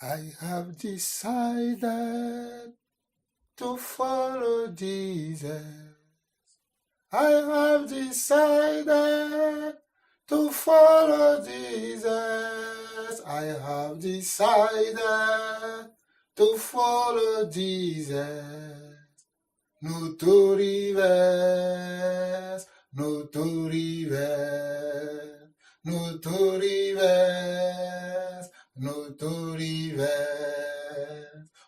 I have decided to follow Jesus. I have decided to follow Jesus. I have decided to follow Jesus. No to reverse, no to reverse, no to reverse, no to reverse.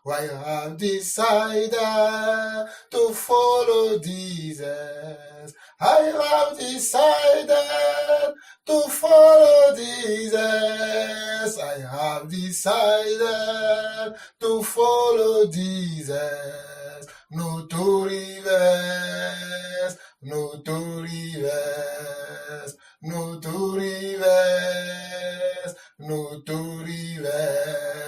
I have decided to follow Jesus. I have decided to follow Jesus. I have decided to follow Jesus. No to reverse, no to reverse, no to reverse, no to reverse.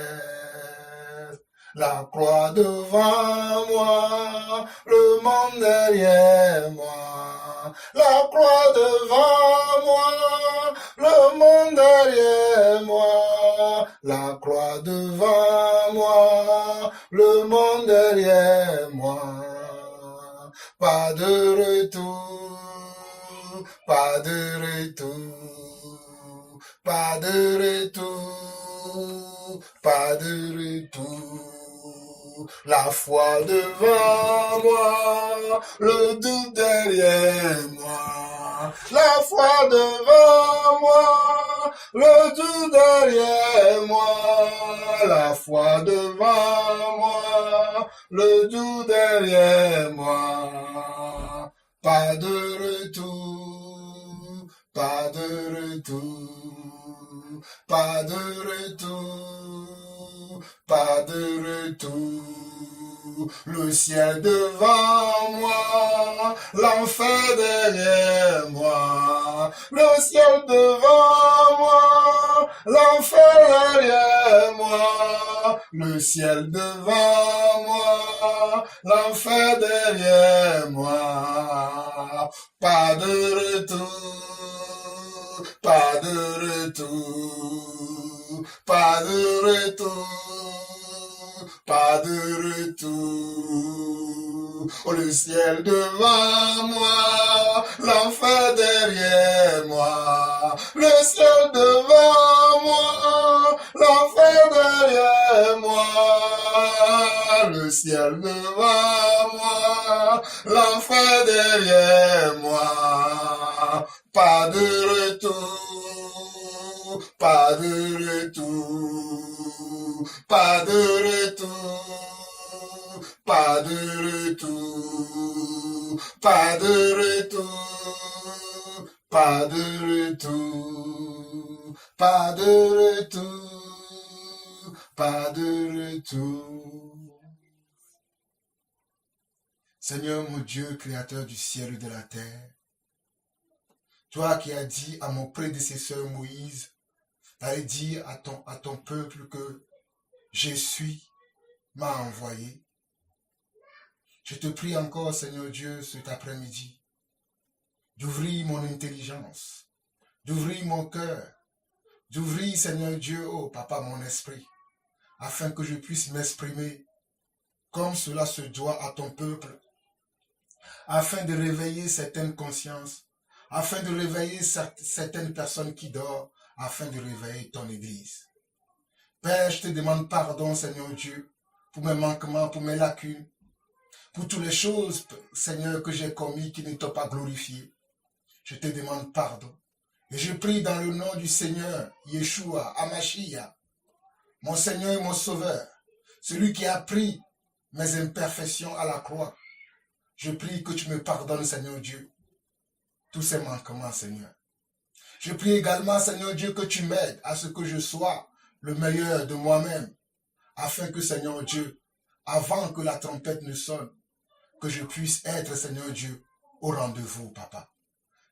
La croix devant moi, le monde derrière moi. La croix devant moi, le monde derrière moi. La croix devant moi, le monde derrière moi. Pas de retour, pas de retour, pas de retour, pas de retour. La foi devant moi, le doute derrière moi. La foi devant moi, le doute derrière moi. La foi devant moi, le doute derrière moi. Pas de retour, pas de retour, pas de retour, pas de retour. Le ciel devant moi, l'enfer derrière moi. Le ciel devant moi, l'enfer derrière moi. Le ciel devant moi, l'enfer derrière moi. Pas de retour, pas de retour, pas de retour, pas de retour. Oh, le ciel devant moi, l'enfer derrière moi. Le ciel devant moi, l'enfer derrière moi. Le ciel devant moi, l'enfer derrière moi. Pas de retour, pas de retour, pas de retour, pas de retour, pas de retour, pas de retour, pas de retour, pas de retour. Seigneur mon Dieu, créateur du ciel et de la terre, toi qui as dit à mon prédécesseur Moïse, d'aller dire à ton peuple que je suis, m'a envoyé. Je te prie encore, Seigneur Dieu, cet après-midi, d'ouvrir mon intelligence, d'ouvrir mon cœur, d'ouvrir, Seigneur Dieu, oh Papa, mon esprit, afin que je puisse m'exprimer comme cela se doit à ton peuple, afin de réveiller certaines consciences, afin de réveiller certaines personnes qui dorment, afin de réveiller ton Église. Père, je te demande pardon, Seigneur Dieu, pour mes manquements, pour mes lacunes, pour toutes les choses, Seigneur, que j'ai commis qui ne t'ont pas glorifié. Je te demande pardon. Et je prie dans le nom du Seigneur, Yeshua, Hamashiach, mon Seigneur et mon Sauveur, celui qui a pris mes imperfections à la croix. Je prie que tu me pardonnes, Seigneur Dieu, tous ces manquements, Seigneur. Je prie également, Seigneur Dieu, que tu m'aides à ce que je sois le meilleur de moi-même, afin que, Seigneur Dieu, avant que la trompette ne sonne, que je puisse être, Seigneur Dieu, au rendez-vous, Papa.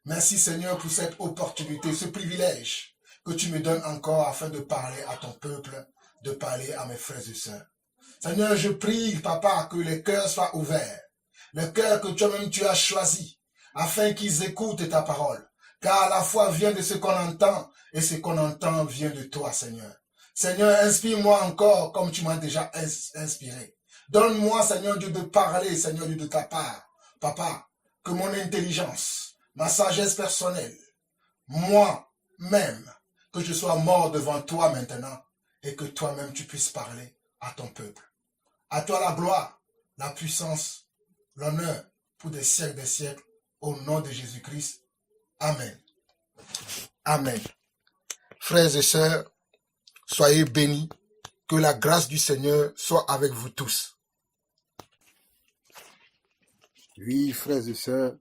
Merci, Seigneur, pour cette opportunité, ce privilège que tu me donnes encore afin de parler à ton peuple, de parler à mes frères et sœurs. Seigneur, je prie, Papa, que les cœurs soient ouverts, les cœurs que toi-même tu as choisis, afin qu'ils écoutent ta parole. Car la foi vient de ce qu'on entend, et ce qu'on entend vient de toi, Seigneur. Seigneur, inspire-moi encore comme tu m'as déjà inspiré. Donne-moi, Seigneur Dieu, de parler, Seigneur Dieu, de ta part. Papa, que mon intelligence, ma sagesse personnelle, moi-même, que je sois mort devant toi maintenant et que toi-même tu puisses parler à ton peuple. À toi la gloire, la puissance, l'honneur pour des siècles, au nom de Jésus-Christ. Amen. Amen. Frères et sœurs, soyez bénis, que la grâce du Seigneur soit avec vous tous. Oui, frères et sœurs,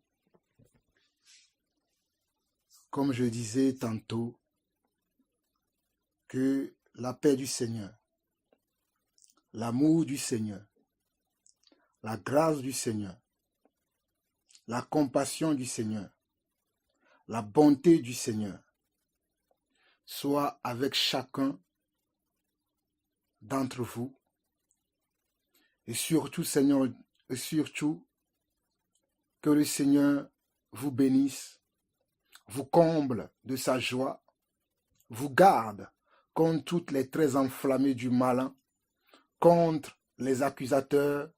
comme je disais tantôt, que la paix du Seigneur, l'amour du Seigneur, la grâce du Seigneur, la compassion du Seigneur, la bonté du Seigneur soit avec chacun d'entre vous. Et surtout, Seigneur, et surtout, que le Seigneur vous bénisse, vous comble de sa joie, vous garde contre toutes les traits enflammés du malin, contre les accusateurs,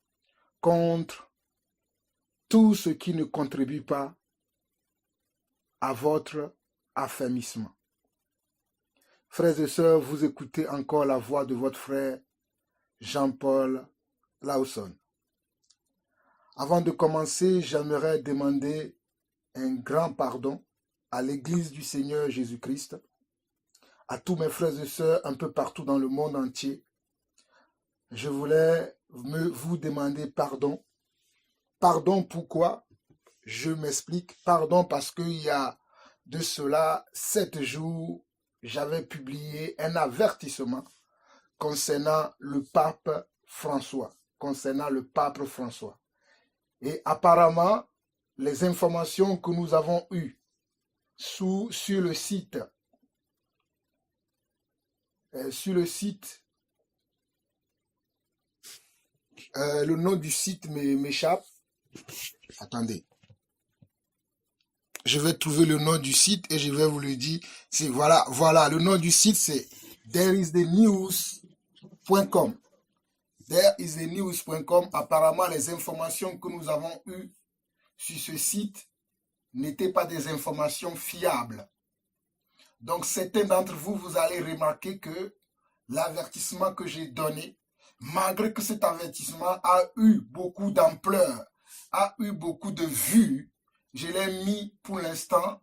contre tout ce qui ne contribue pas à votre affermissement. Frères et sœurs, vous écoutez encore la voix de votre frère Jean-Paul Lawson. Avant de commencer, j'aimerais demander un grand pardon à l'Église du Seigneur Jésus-Christ, à tous mes frères et sœurs un peu partout dans le monde entier. Je voulais vous demander pardon. Pardon pourquoi? Je m'explique. Pardon parce qu'il y a de cela 7 jours, j'avais publié un avertissement concernant le pape François. Et apparemment, les informations que nous avons eues sur le site, le nom du site m'échappe. Attendez. Je vais trouver le nom du site et je vais vous le dire. Voilà, le nom du site c'est thereisthenews.com. Thereisthenews.com. Apparemment, les informations que nous avons eues sur ce site n'étaient pas des informations fiables. Donc, certains d'entre vous, vous allez remarquer que l'avertissement que j'ai donné, malgré que cet avertissement a eu beaucoup d'ampleur, a eu beaucoup de vues, je l'ai mis pour l'instant,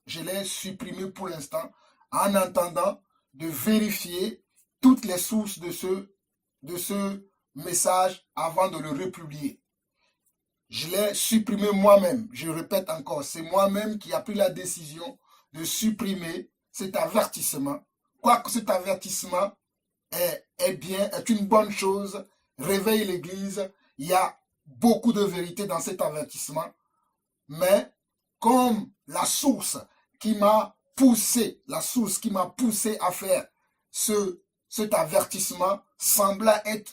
je l'ai supprimé pour l'instant, en attendant de vérifier toutes les sources de ce message avant de le republier. Je l'ai supprimé moi-même, je répète encore, c'est moi-même qui a pris la décision de supprimer cet avertissement. Quoique cet avertissement est une bonne chose, réveille l'Église, il y a beaucoup de vérité dans cet avertissement, mais comme la source qui m'a poussé à faire cet avertissement semble être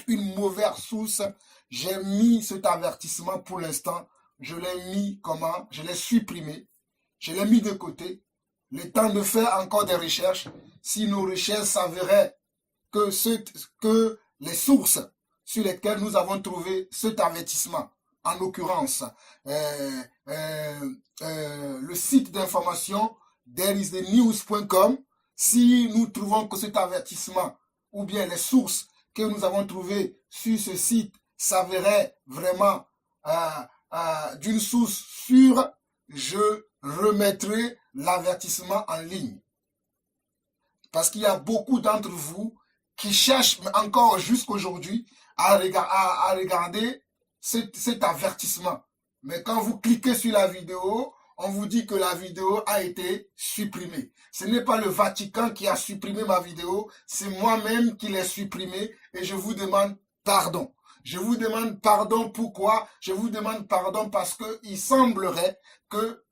une mauvaise source, j'ai mis cet avertissement pour l'instant, je l'ai supprimé, je l'ai mis de côté, le temps de faire encore des recherches. Si nos recherches s'avéraient que les sources sur lesquelles nous avons trouvé cet avertissement, en l'occurrence le site d'information thereisthenews.com, si nous trouvons que cet avertissement ou bien les sources que nous avons trouvées sur ce site s'avéraient vraiment d'une source sûre, je remettrai l'avertissement en ligne. Parce qu'il y a beaucoup d'entre vous qui cherchent encore jusqu'aujourd'hui à regarder cet avertissement. Mais quand vous cliquez sur la vidéo, on vous dit que la vidéo a été supprimée. Ce n'est pas le Vatican qui a supprimé ma vidéo, c'est moi-même qui l'ai supprimée et je vous demande pardon. Je vous demande pardon pourquoi? Je vous demande pardon parce qu'il semblerait que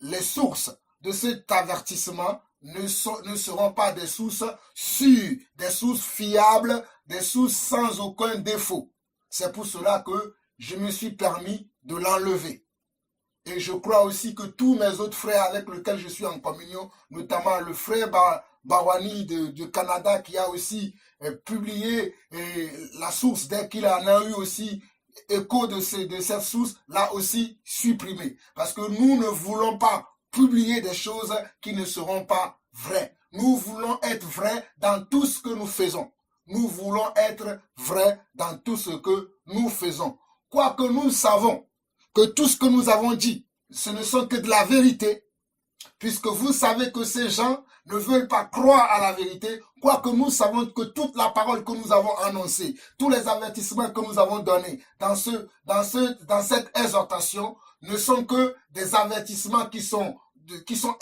les sources de cet avertissement ne seront pas des sources sûres, des sources fiables, des sources sans aucun défaut. C'est pour cela que je me suis permis de l'enlever. Et je crois aussi que tous mes autres frères avec lesquels je suis en communion, notamment le frère Barwani de Canada qui a aussi publié la source dès qu'il en a eu aussi écho de cette source, l'a aussi supprimé. Parce que nous ne voulons pas publier des choses qui ne seront pas vraies. Nous voulons être vrais dans tout ce que nous faisons. Nous voulons être vrais dans tout ce que nous faisons. Quoique nous savons que tout ce que nous avons dit, ce ne sont que de la vérité, puisque vous savez que ces gens ne veulent pas croire à la vérité, quoique nous savons que toute la parole que nous avons annoncée, tous les avertissements que nous avons donnés dans cette exhortation ne sont que des avertissements qui sont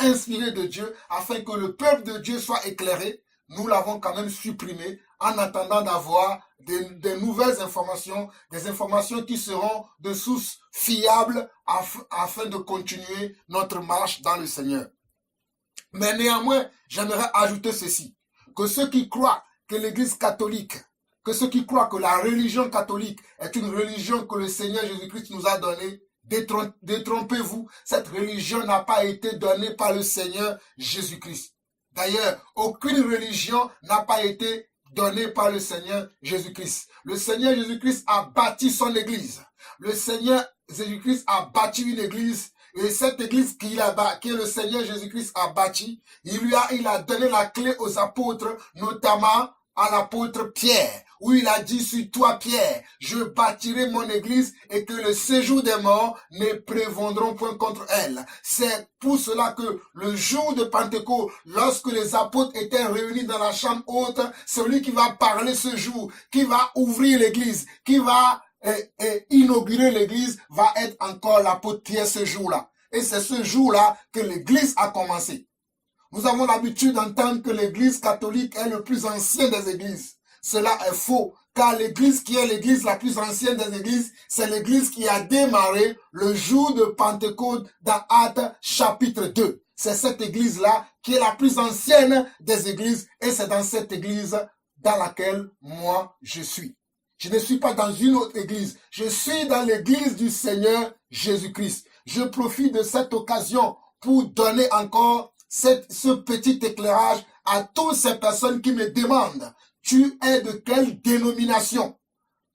inspirés de Dieu, afin que le peuple de Dieu soit éclairé. Nous l'avons quand même supprimé en attendant d'avoir des nouvelles informations, des informations qui seront de sources fiables afin de continuer notre marche dans le Seigneur. Mais néanmoins, j'aimerais ajouter ceci, que ceux qui croient que l'Église catholique, que ceux qui croient que la religion catholique est une religion que le Seigneur Jésus-Christ nous a donnée, détrompez-vous, cette religion n'a pas été donnée par le Seigneur Jésus-Christ. D'ailleurs, aucune religion n'a pas été donnée par le Seigneur Jésus-Christ. Le Seigneur Jésus-Christ a bâti son église. Le Seigneur Jésus-Christ a bâti une église. Et cette église que le Seigneur Jésus-Christ a bâtie, il a donné la clé aux apôtres, notamment à l'apôtre Pierre, où il a dit sur toi Pierre, je bâtirai mon église et que le séjour des morts ne prévaudront point contre elle. C'est pour cela que le jour de Pentecôte, lorsque les apôtres étaient réunis dans la chambre haute, celui qui va parler ce jour, qui va ouvrir l'église, qui va inaugurer l'église, va être encore l'apôtre Pierre ce jour-là. Et c'est ce jour-là que l'église a commencé. Nous avons l'habitude d'entendre que l'église catholique est le plus ancien des églises. Cela est faux, car l'église qui est l'église la plus ancienne des églises, c'est l'église qui a démarré le jour de Pentecôte dans Actes chapitre 2. C'est cette église-là qui est la plus ancienne des églises et c'est dans cette église dans laquelle moi je suis. Je ne suis pas dans une autre église, je suis dans l'église du Seigneur Jésus-Christ. Je profite de cette occasion pour donner encore ce petit éclairage à toutes ces personnes qui me demandent, tu es de quelle dénomination?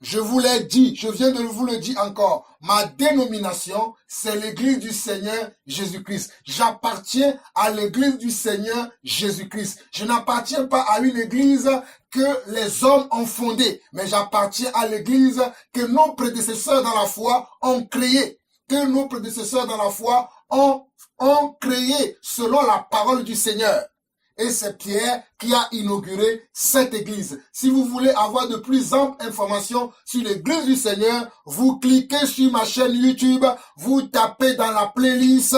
Je vous l'ai dit, je viens de vous le dire encore, ma dénomination, c'est l'église du Seigneur Jésus-Christ. J'appartiens à l'église du Seigneur Jésus-Christ. Je n'appartiens pas à une église que les hommes ont fondée, mais j'appartiens à l'église que nos prédécesseurs dans la foi ont créée, que nos prédécesseurs dans la foi ont créé selon la parole du Seigneur. Et c'est Pierre qui a inauguré cette église. Si vous voulez avoir de plus amples informations sur l'église du Seigneur, vous cliquez sur ma chaîne YouTube, vous tapez dans la playlist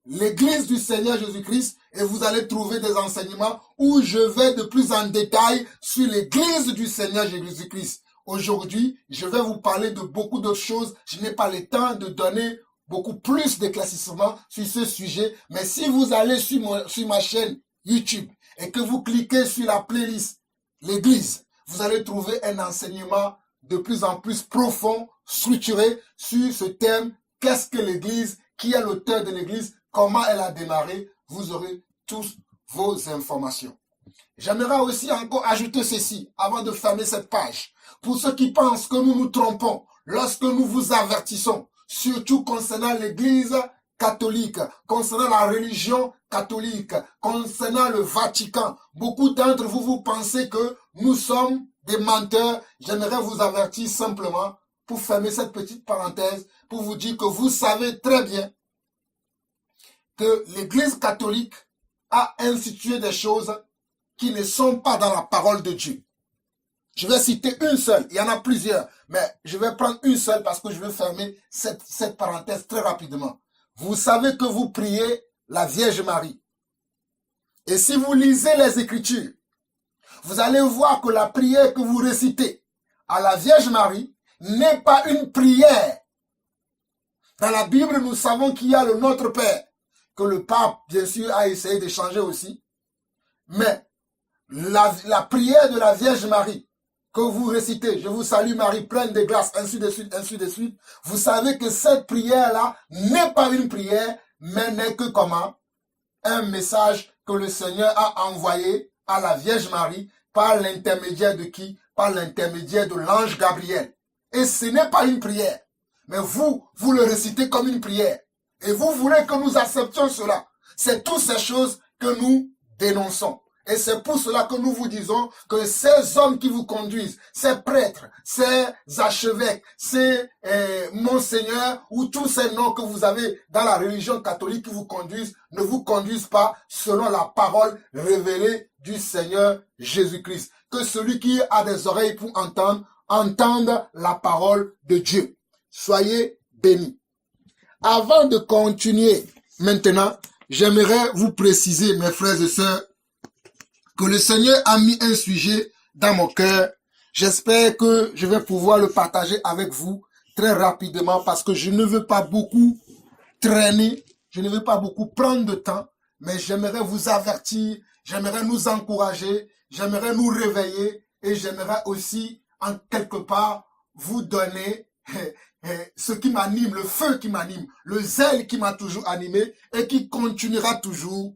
l'église du Seigneur Jésus-Christ et vous allez trouver des enseignements où je vais de plus en détail sur l'église du Seigneur Jésus-Christ. Aujourd'hui, je vais vous parler de beaucoup d'autres choses. Je n'ai pas le temps de donner beaucoup plus d'éclaircissements sur ce sujet. Mais si vous allez sur ma chaîne YouTube et que vous cliquez sur la playlist l'église, vous allez trouver un enseignement de plus en plus profond, structuré sur ce thème. Qu'est-ce que l'église? Qui est l'auteur de l'église? Comment elle a démarré? Vous aurez tous vos informations. J'aimerais aussi encore ajouter ceci avant de fermer cette page. Pour ceux qui pensent que nous nous trompons lorsque nous vous avertissons, surtout concernant l'église catholique, concernant la religion catholique, concernant le Vatican. Beaucoup d'entre vous, vous pensez que nous sommes des menteurs. J'aimerais vous avertir simplement, pour fermer cette petite parenthèse, pour vous dire que vous savez très bien que l'Église catholique a institué des choses qui ne sont pas dans la parole de Dieu. Je vais citer une seule, il y en a plusieurs, mais je vais prendre une seule parce que je vais fermer cette parenthèse très rapidement. Vous savez que vous priez la Vierge Marie. Et si vous lisez les Écritures, vous allez voir que la prière que vous récitez à la Vierge Marie n'est pas une prière. Dans la Bible, nous savons qu'il y a le Notre Père, que le pape, bien sûr, a essayé de changer aussi. Mais la prière de la Vierge Marie, que vous récitez, je vous salue Marie, pleine de grâce, ainsi de suite, ainsi de suite, vous savez que cette prière-là n'est pas une prière, mais n'est que comment? Un message que le Seigneur a envoyé à la Vierge Marie par l'intermédiaire de qui? Par l'intermédiaire de l'ange Gabriel. Et ce n'est pas une prière, mais vous le récitez comme une prière. Et vous voulez que nous acceptions cela. C'est toutes ces choses que nous dénonçons. Et c'est pour cela que nous vous disons que ces hommes qui vous conduisent, ces prêtres, ces archevêques, ces monseigneurs ou tous ces noms que vous avez dans la religion catholique qui vous conduisent, ne vous conduisent pas selon la parole révélée du Seigneur Jésus-Christ. Que celui qui a des oreilles pour entendre, entende la parole de Dieu. Soyez bénis. Avant de continuer, maintenant, j'aimerais vous préciser, mes frères et sœurs, que le Seigneur a mis un sujet dans mon cœur. J'espère que je vais pouvoir le partager avec vous très rapidement parce que je ne veux pas beaucoup traîner, je ne veux pas beaucoup prendre de temps, mais j'aimerais vous avertir, j'aimerais nous encourager, j'aimerais nous réveiller et j'aimerais aussi, en quelque part, vous donner ce qui m'anime, le feu qui m'anime, le zèle qui m'a toujours animé et qui continuera toujours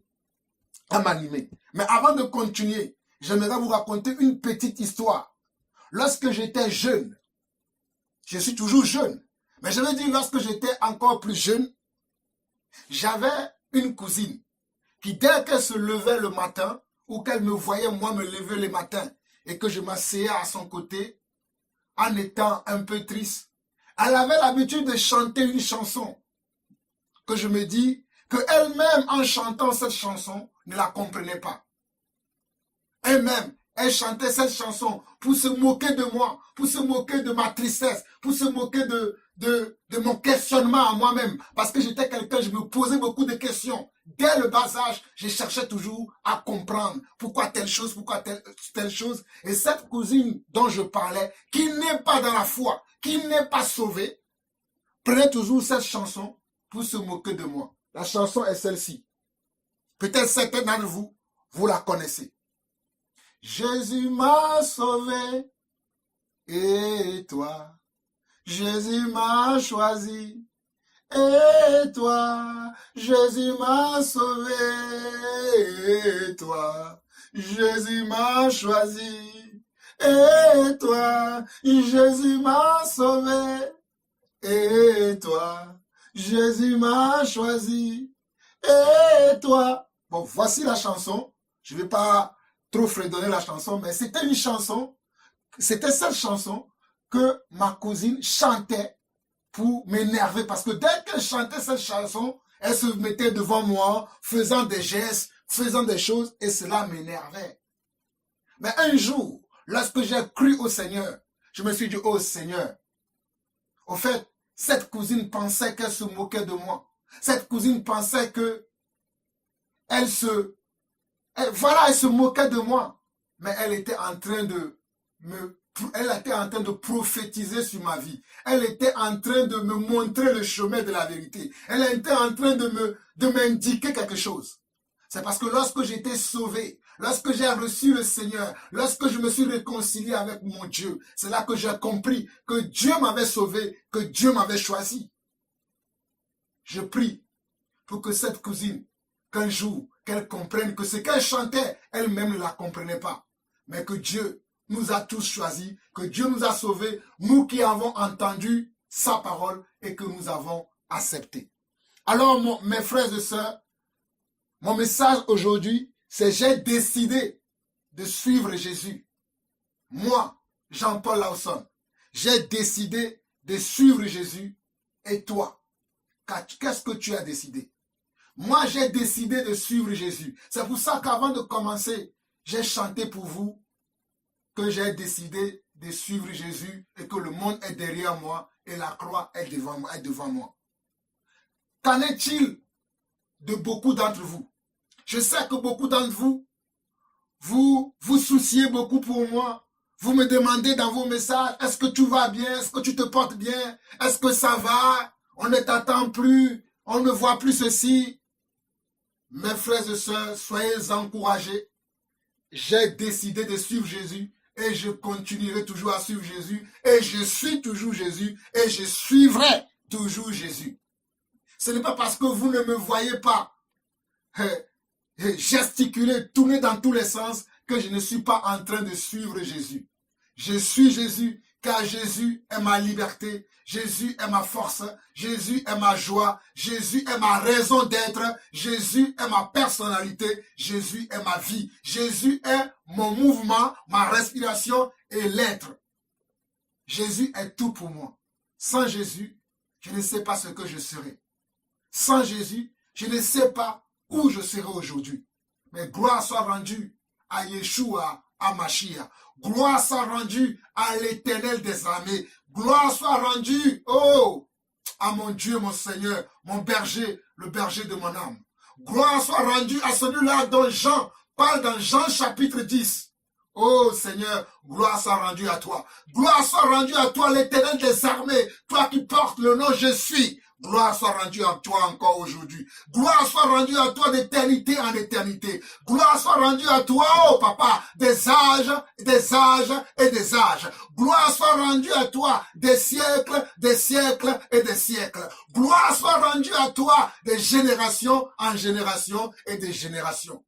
à m'animer. Mais avant de continuer, j'aimerais vous raconter une petite histoire. Lorsque j'étais jeune, je suis toujours jeune, mais je veux dire lorsque j'étais encore plus jeune, j'avais une cousine qui dès qu'elle se levait le matin ou qu'elle me voyait moi me lever le matin et que je m'asseyais à son côté, en étant un peu triste, elle avait l'habitude de chanter une chanson que je me dis que elle-même en chantant cette chanson ne la comprenait pas. Elle-même, elle chantait cette chanson pour se moquer de moi, pour se moquer de ma tristesse, pour se moquer de mon questionnement à moi-même. Parce que j'étais quelqu'un, je me posais beaucoup de questions. Dès le bas âge, je cherchais toujours à comprendre pourquoi telle chose, pourquoi telle chose. Et cette cousine dont je parlais, qui n'est pas dans la foi, qui n'est pas sauvée, prenait toujours cette chanson pour se moquer de moi. La chanson est celle-ci. Peut-être certains d'entre vous, vous la connaissez. Jésus m'a sauvé, et toi, Jésus m'a choisi, et toi, Jésus m'a sauvé, et toi, Jésus m'a choisi, et toi, Jésus m'a sauvé, et toi, Jésus m'a choisi, et toi. Bon, voici la chanson. Je ne vais pas trop fredonner la chanson, mais c'était une chanson, c'était cette chanson que ma cousine chantait pour m'énerver. Parce que dès qu'elle chantait cette chanson, elle se mettait devant moi, faisant des gestes, faisant des choses, et cela m'énervait. Mais un jour, lorsque j'ai cru au Seigneur, je me suis dit, oh Seigneur, au fait, cette cousine pensait qu'elle se moquait de moi. Cette cousine pensait que elle se moquait de moi. Mais elle était en train de prophétiser sur ma vie. Elle était en train de me montrer le chemin de la vérité. Elle était en train de m'indiquer quelque chose. C'est parce que lorsque j'étais sauvé, lorsque j'ai reçu le Seigneur, lorsque je me suis réconcilié avec mon Dieu, c'est là que j'ai compris que Dieu m'avait sauvé, que Dieu m'avait choisi. Je prie pour que cette cousine, qu'un jour, qu'elle comprenne que ce qu'elle chantait, elle-même ne la comprenait pas. Mais que Dieu nous a tous choisis, que Dieu nous a sauvés, nous qui avons entendu sa parole et que nous avons accepté. Alors, mes frères et sœurs, mon message aujourd'hui, c'est j'ai décidé de suivre Jésus. Moi, Jean-Paul Lawson, j'ai décidé de suivre Jésus. Et toi, qu'est-ce que tu as décidé? Moi, j'ai décidé de suivre Jésus. C'est pour ça qu'avant de commencer, j'ai chanté pour vous que j'ai décidé de suivre Jésus et que le monde est derrière moi et la croix est devant moi. Qu'en est-il de beaucoup d'entre vous? Je sais que beaucoup d'entre vous, vous vous souciez beaucoup pour moi. Vous me demandez dans vos messages, est-ce que tu vas bien? Est-ce que tu te portes bien? Est-ce que ça va? On ne t'attend plus. On ne voit plus ceci. Mes frères et sœurs, soyez encouragés. J'ai décidé de suivre Jésus et je continuerai toujours à suivre Jésus et je suis toujours Jésus et je suivrai toujours Jésus. Ce n'est pas parce que vous ne me voyez pas gesticuler, tourner dans tous les sens que je ne suis pas en train de suivre Jésus. Je suis Jésus car Jésus est ma liberté, Jésus est ma force, Jésus est ma joie, Jésus est ma raison d'être, Jésus est ma personnalité, Jésus est ma vie, Jésus est mon mouvement, ma respiration et l'être. Jésus est tout pour moi. Sans Jésus, je ne sais pas ce que je serai. Sans Jésus, je ne sais pas où je serai aujourd'hui. Mais gloire soit rendue à Yeshua, à Mashiach. Gloire soit rendue à l'Éternel des armées. Gloire soit rendue, à mon Dieu, mon Seigneur, mon berger, le berger de mon âme. Gloire soit rendue à celui-là dont Jean parle dans Jean chapitre 10. Oh Seigneur, gloire soit rendue à toi. Gloire soit rendue à toi, l'Éternel des armées, toi qui portes le nom Je suis. Gloire soit rendue à toi encore aujourd'hui. Gloire soit rendue à toi d'éternité en éternité. Gloire soit rendue à toi, oh papa, des âges, des âges et des âges. Gloire soit rendue à toi des siècles et des siècles. Gloire soit rendue à toi des générations en génération et des générations.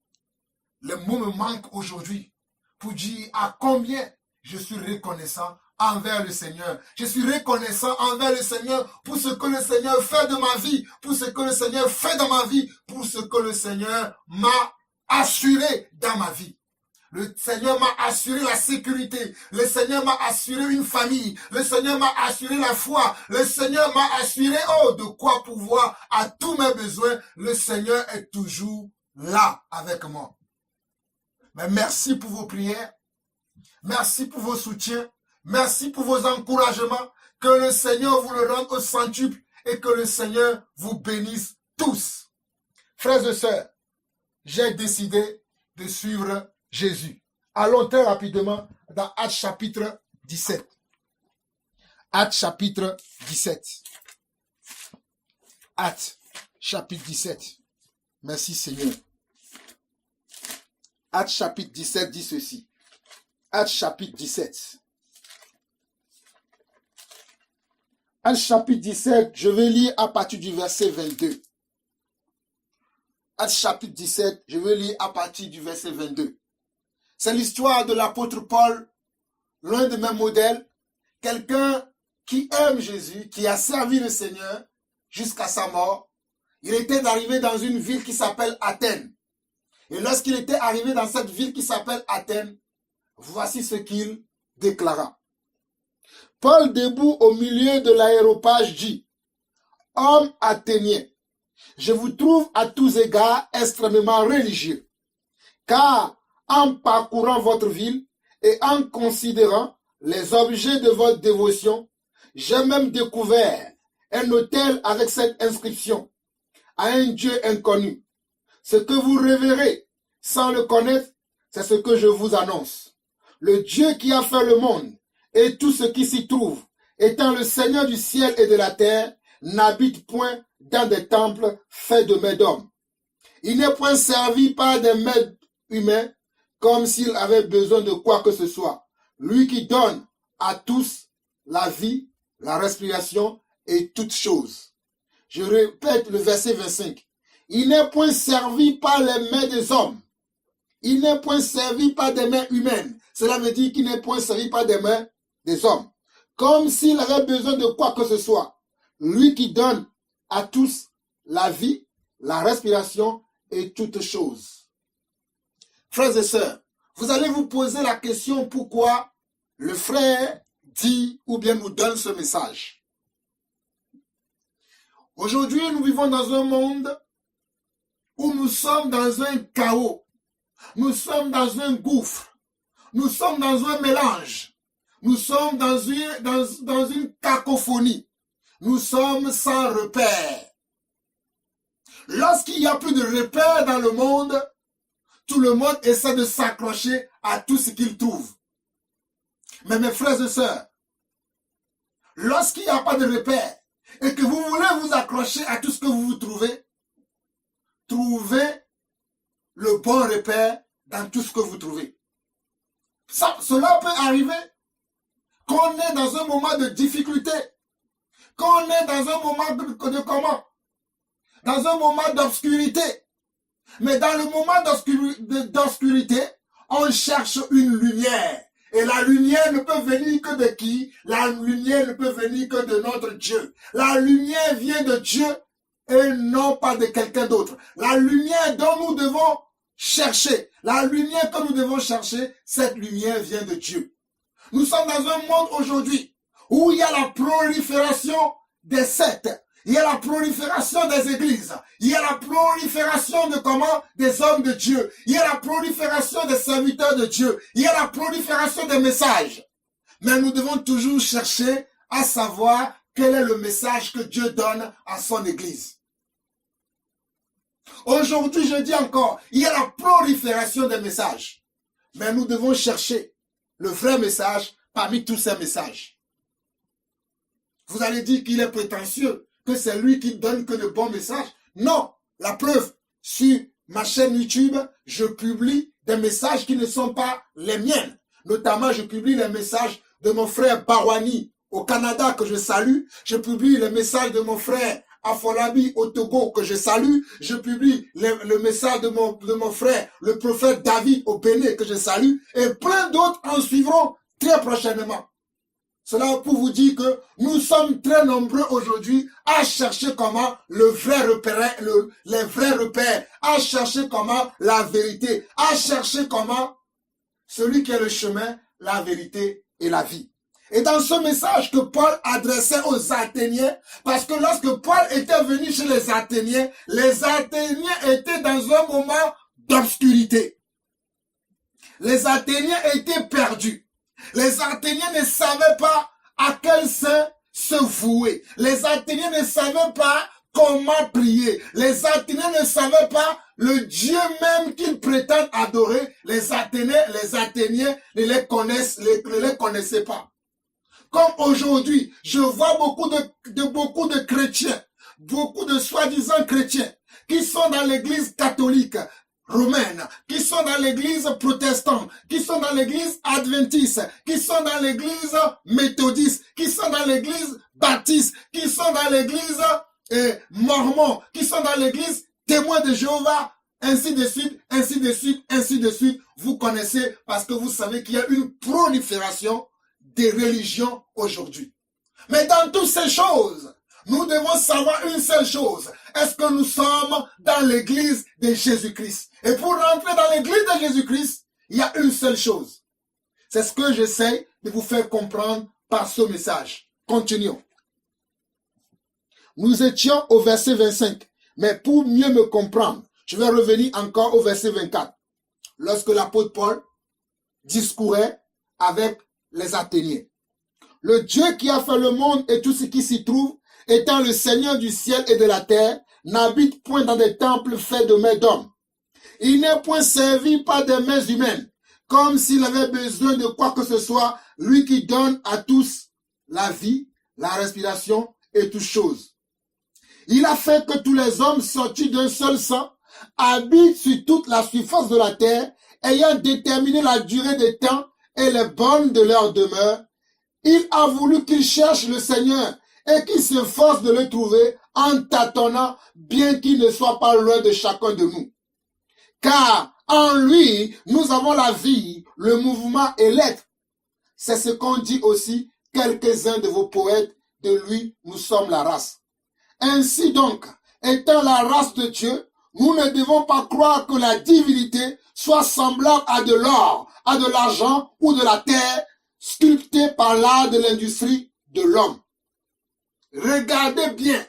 Les mots me manquent aujourd'hui pour dire à combien je suis reconnaissant envers le Seigneur. Je suis reconnaissant envers le Seigneur pour ce que le Seigneur fait de ma vie, pour ce que le Seigneur fait dans ma vie, pour ce que le Seigneur m'a assuré dans ma vie. Le Seigneur m'a assuré la sécurité. Le Seigneur m'a assuré une famille. Le Seigneur m'a assuré la foi. Le Seigneur m'a assuré, de quoi pouvoir à tous mes besoins. Le Seigneur est toujours là avec moi. Mais merci pour vos prières. Merci pour vos soutiens. Merci pour vos encouragements. Que le Seigneur vous le rende au centuple et que le Seigneur vous bénisse tous. Frères et sœurs, j'ai décidé de suivre Jésus. Allons très rapidement dans Actes chapitre 17. Actes chapitre 17. Actes chapitre 17. Merci Seigneur. Actes chapitre 17 dit ceci. Actes chapitre 17. Actes chapitre 17, je vais lire à partir du verset 22. Actes chapitre 17, je vais lire à partir du verset 22. C'est l'histoire de l'apôtre Paul, l'un de mes modèles, quelqu'un qui aime Jésus, qui a servi le Seigneur jusqu'à sa mort. Il était arrivé dans une ville qui s'appelle Athènes. Et lorsqu'il était arrivé dans cette ville qui s'appelle Athènes, voici ce qu'il déclara. Paul, debout au milieu de l'aréopage, dit, « Hommes athéniens, je vous trouve à tous égards extrêmement religieux, car en parcourant votre ville et en considérant les objets de votre dévotion, j'ai même découvert un autel avec cette inscription, à un Dieu inconnu. Ce que vous révérez sans le connaître, c'est ce que je vous annonce. Le Dieu qui a fait le monde et tout ce qui s'y trouve, étant le Seigneur du ciel et de la terre, n'habite point dans des temples faits de mains d'hommes. Il n'est point servi par des maîtres humains comme s'il avait besoin de quoi que ce soit. Lui qui donne à tous la vie, la respiration et toutes choses. Je répète le verset 25. Il n'est point servi par les mains des hommes. Il n'est point servi par des mains humaines. Cela veut dire qu'il n'est point servi par des mains des hommes. Comme s'il avait besoin de quoi que ce soit. Lui qui donne à tous la vie, la respiration et toutes choses. Frères et sœurs, vous allez vous poser la question pourquoi le frère dit ou bien nous donne ce message. Aujourd'hui, nous vivons dans un monde où nous sommes dans un chaos. Nous sommes dans un gouffre. Nous sommes dans un mélange. Nous sommes dans une cacophonie. Nous sommes sans repère. Lorsqu'il n'y a plus de repères dans le monde, tout le monde essaie de s'accrocher à tout ce qu'il trouve. Mais mes frères et sœurs, lorsqu'il n'y a pas de repères et que vous voulez vous accrocher à tout ce que vous trouvez, trouvez le bon repère dans tout ce que vous trouvez. Cela peut arriver qu'on est dans un moment de difficulté, qu'on est dans un moment de comment? Dans un moment d'obscurité. Mais dans le moment d'obscurité, on cherche une lumière. Et la lumière ne peut venir que de qui? La lumière ne peut venir que de notre Dieu. La lumière vient de Dieu et non pas de quelqu'un d'autre. La lumière dont nous devons chercher, la lumière que nous devons chercher, cette lumière vient de Dieu. Nous sommes dans un monde aujourd'hui où il y a la prolifération des sectes, il y a la prolifération des églises, il y a la prolifération de comment? Des hommes de Dieu, il y a la prolifération des serviteurs de Dieu, il y a la prolifération des messages. Mais nous devons toujours chercher à savoir quel est le message que Dieu donne à son église. Aujourd'hui, je dis encore, il y a la prolifération des messages. Mais nous devons chercher le vrai message parmi tous ces messages. Vous allez dire qu'il est prétentieux, que c'est lui qui donne que de bons messages. Non, la preuve, sur ma chaîne YouTube, je publie des messages qui ne sont pas les miennes. Notamment, je publie les messages de mon frère Barwani au Canada que je salue. Je publie les messages de mon frère Afolabi au Togo que je salue. Je publie le message de mon frère, le prophète David au Bénin que je salue. Et plein d'autres en suivront très prochainement. Cela pour vous dire que nous sommes très nombreux aujourd'hui à chercher comment le vrai repère, les vrais repères, à chercher comment la vérité, à chercher comment celui qui est le chemin, la vérité et la vie. Et dans ce message que Paul adressait aux Athéniens, parce que lorsque Paul était venu chez les Athéniens étaient dans un moment d'obscurité. Les Athéniens étaient perdus. Les Athéniens ne savaient pas à quel saint se vouer. Les Athéniens ne savaient pas comment prier. Les Athéniens ne savaient pas le Dieu même qu'ils prétendent adorer. Les Athéniens ne les connaissaient pas. Comme aujourd'hui, je vois beaucoup de chrétiens, beaucoup de soi-disant chrétiens qui sont dans l'église catholique romaine, qui sont dans l'église protestante, qui sont dans l'église adventiste, qui sont dans l'église méthodiste, qui sont dans l'église baptiste, qui sont dans l'église mormon, qui sont dans l'église témoin de Jéhovah, ainsi de suite, ainsi de suite, ainsi de suite. Vous connaissez parce que vous savez qu'il y a une prolifération des religions aujourd'hui. Mais dans toutes ces choses, nous devons savoir une seule chose. Est-ce que nous sommes dans l'église de Jésus-Christ? Et pour rentrer dans l'église de Jésus-Christ, il y a une seule chose. C'est ce que j'essaie de vous faire comprendre par ce message. Continuons. Nous étions au verset 25. Mais pour mieux me comprendre, je vais revenir encore au verset 24. Lorsque l'apôtre Paul discourait avec les Athéniens. Le Dieu qui a fait le monde et tout ce qui s'y trouve, étant le Seigneur du ciel et de la terre, n'habite point dans des temples faits de mains d'hommes. Il n'est point servi par des mains humaines, comme s'il avait besoin de quoi que ce soit, lui qui donne à tous la vie, la respiration et toutes choses. Il a fait que tous les hommes sortis d'un seul sang habitent sur toute la surface de la terre, ayant déterminé la durée des temps et les bornes de leur demeure. Il a voulu qu'ils cherchent le Seigneur et qu'ils s'efforcent de le trouver en tâtonnant, bien qu'il ne soit pas loin de chacun de nous. Car en lui, nous avons la vie, le mouvement et l'être. C'est ce qu'ont dit aussi quelques-uns de vos poètes, de lui, nous sommes la race. Ainsi donc, étant la race de Dieu, nous ne devons pas croire que la divinité soit semblable à de l'or, à de l'argent ou de la terre, sculptée par l'art de l'industrie de l'homme. Regardez bien,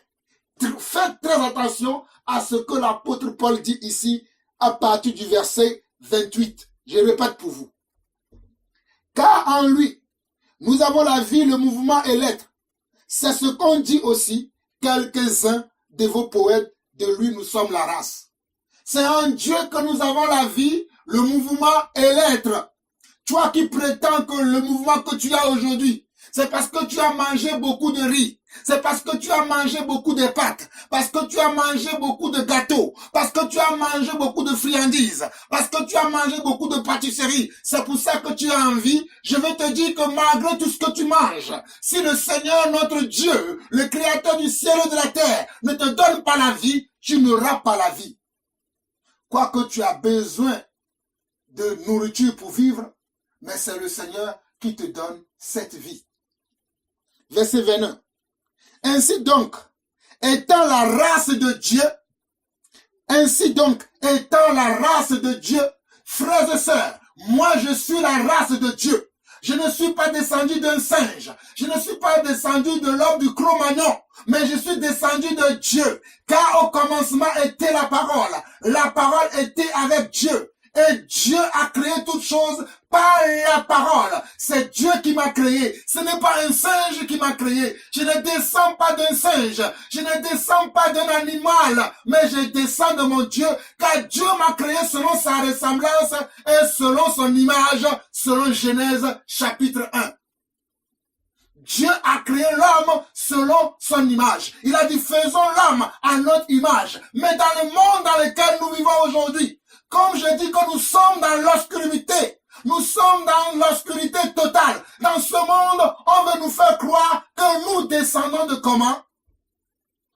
faites très attention à ce que l'apôtre Paul dit ici à partir du verset 28. Je répète pour vous. Car en lui, nous avons la vie, le mouvement et l'être. C'est ce qu'ont dit aussi quelques-uns de vos poètes, de lui nous sommes la race. C'est en Dieu que nous avons la vie, le mouvement et l'être. Toi qui prétends que le mouvement que tu as aujourd'hui, C'est parce que tu as mangé beaucoup de riz. C'est parce que tu as mangé beaucoup de pâtes. Parce que tu as mangé beaucoup de gâteaux. Parce que tu as mangé beaucoup de friandises. Parce que tu as mangé beaucoup de pâtisseries. C'est pour ça que tu as envie. Je vais te dire que malgré tout ce que tu manges, si le Seigneur, notre Dieu, le Créateur du ciel et de la terre, ne te donne pas la vie, tu n'auras pas la vie. Quoique tu as besoin de nourriture pour vivre, mais c'est le Seigneur qui te donne cette vie. Verset 21. Ainsi donc, étant la race de Dieu, frères et sœurs, moi je suis la race de Dieu. Je ne suis pas descendu d'un singe. Je ne suis pas descendu de l'homme du Cro-Magnon, mais je suis descendu de Dieu. Car au commencement était la parole. La parole était avec Dieu. Et Dieu a créé toutes choses par la parole. C'est Dieu qui m'a créé. Ce n'est pas un singe qui m'a créé. Je ne descends pas d'un singe. Je ne descends pas d'un animal. Mais je descends de mon Dieu. Car Dieu m'a créé selon sa ressemblance et selon son image. Selon Genèse chapitre 1. Dieu a créé l'homme selon son image. Il a dit faisons l'homme à notre image. Mais dans le monde dans lequel nous vivons aujourd'hui, comme je dis que nous sommes dans l'obscurité, nous sommes dans l'obscurité totale. Dans ce monde, on veut nous faire croire que nous descendons de comment?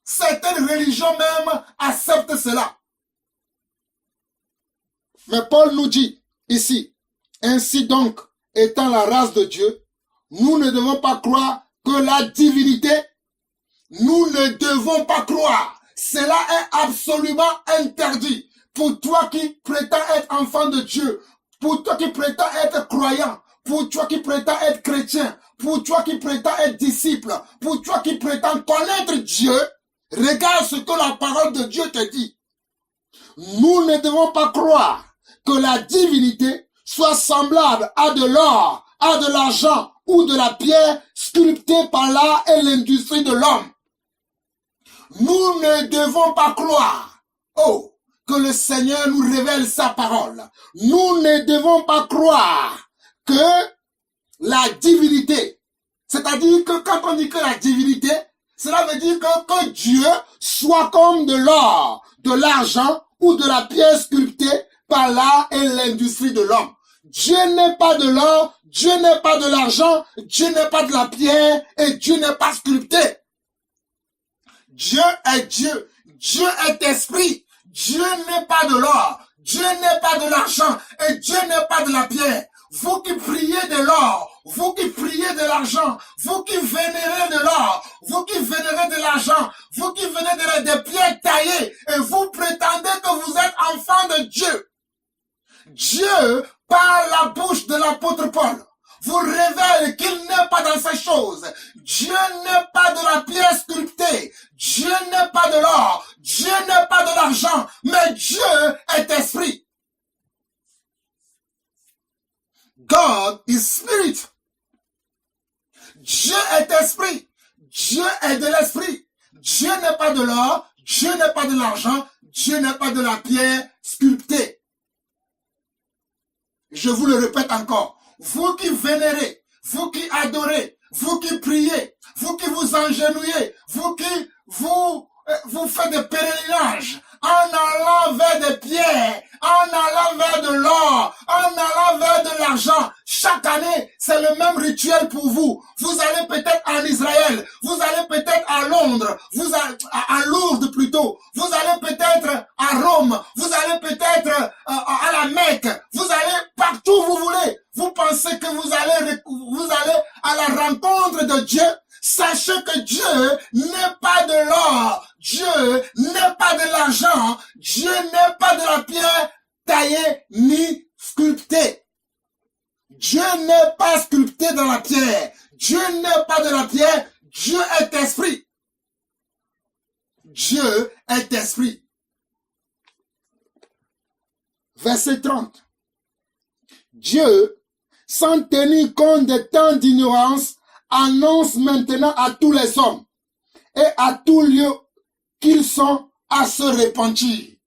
Certaines religions même acceptent cela. Mais Paul nous dit ici, ainsi donc, étant la race de Dieu, nous ne devons pas croire que la divinité, nous ne devons pas croire. Cela est absolument interdit. Pour toi qui prétends être enfant de Dieu, pour toi qui prétends être croyant, pour toi qui prétends être chrétien, pour toi qui prétends être disciple, pour toi qui prétends connaître Dieu, regarde ce que la parole de Dieu te dit. Nous ne devons pas croire que la divinité soit semblable à de l'or, à de l'argent ou de la pierre sculptée par l'art et l'industrie de l'homme. Nous ne devons pas croire, que le Seigneur nous révèle sa parole. Nous ne devons pas croire que la divinité, c'est-à-dire que quand on dit que la divinité, cela veut dire que Dieu soit comme de l'or, de l'argent ou de la pierre sculptée par l'art et l'industrie de l'homme. Dieu n'est pas de l'or, Dieu n'est pas de l'argent, Dieu n'est pas de la pierre et Dieu n'est pas sculpté. Dieu est Dieu, Dieu est esprit. Dieu n'est pas de l'or, Dieu n'est pas de l'argent et Dieu n'est pas de la pierre. Vous qui priez de l'or, vous qui priez de l'argent, vous qui vénérez de l'or, vous qui vénérez de l'argent, vous qui vénérez des pierres taillées et vous prétendez que vous êtes enfant de Dieu. Dieu, par la bouche de l'apôtre Paul, vous révèle qu'il n'est pas dans ces choses. Dieu n'est pas de la pierre sculptée. Dieu n'est pas de l'or. Dieu n'est pas de l'argent. Mais Dieu est esprit. God is spirit. Dieu est esprit. Dieu est de l'esprit. Dieu n'est pas de l'or. Dieu n'est pas de l'argent. Dieu n'est pas de la pierre sculptée. Je vous le répète encore. Vous qui vénérez, vous qui adorez, vous qui priez, vous qui vous engenouillez, vous qui vous faites des pèlerinages en allant vers des pierres, en allant vers de l'or, en allant vers de l'argent. Chaque année, c'est le même rituel pour vous. Vous allez peut-être en Israël, vous allez peut-être à Londres, vous allez à Lourdes plutôt, vous allez peut-être à Rome, vous allez peut-être à la Mecque, vous allez partout où vous voulez. Vous pensez que vous allez à la rencontre de Dieu? Sachez que Dieu n'est pas de l'or, Dieu n'est pas de l'argent, Dieu n'est pas de la pierre taillée ni sculptée. Dieu n'est pas sculpté dans la pierre, Dieu n'est pas de la pierre, Dieu est esprit. Dieu est esprit. Verset 30. Dieu, sans tenir compte des temps d'ignorance, annonce maintenant à tous les hommes et à tout lieu qu'ils sont à se repentir.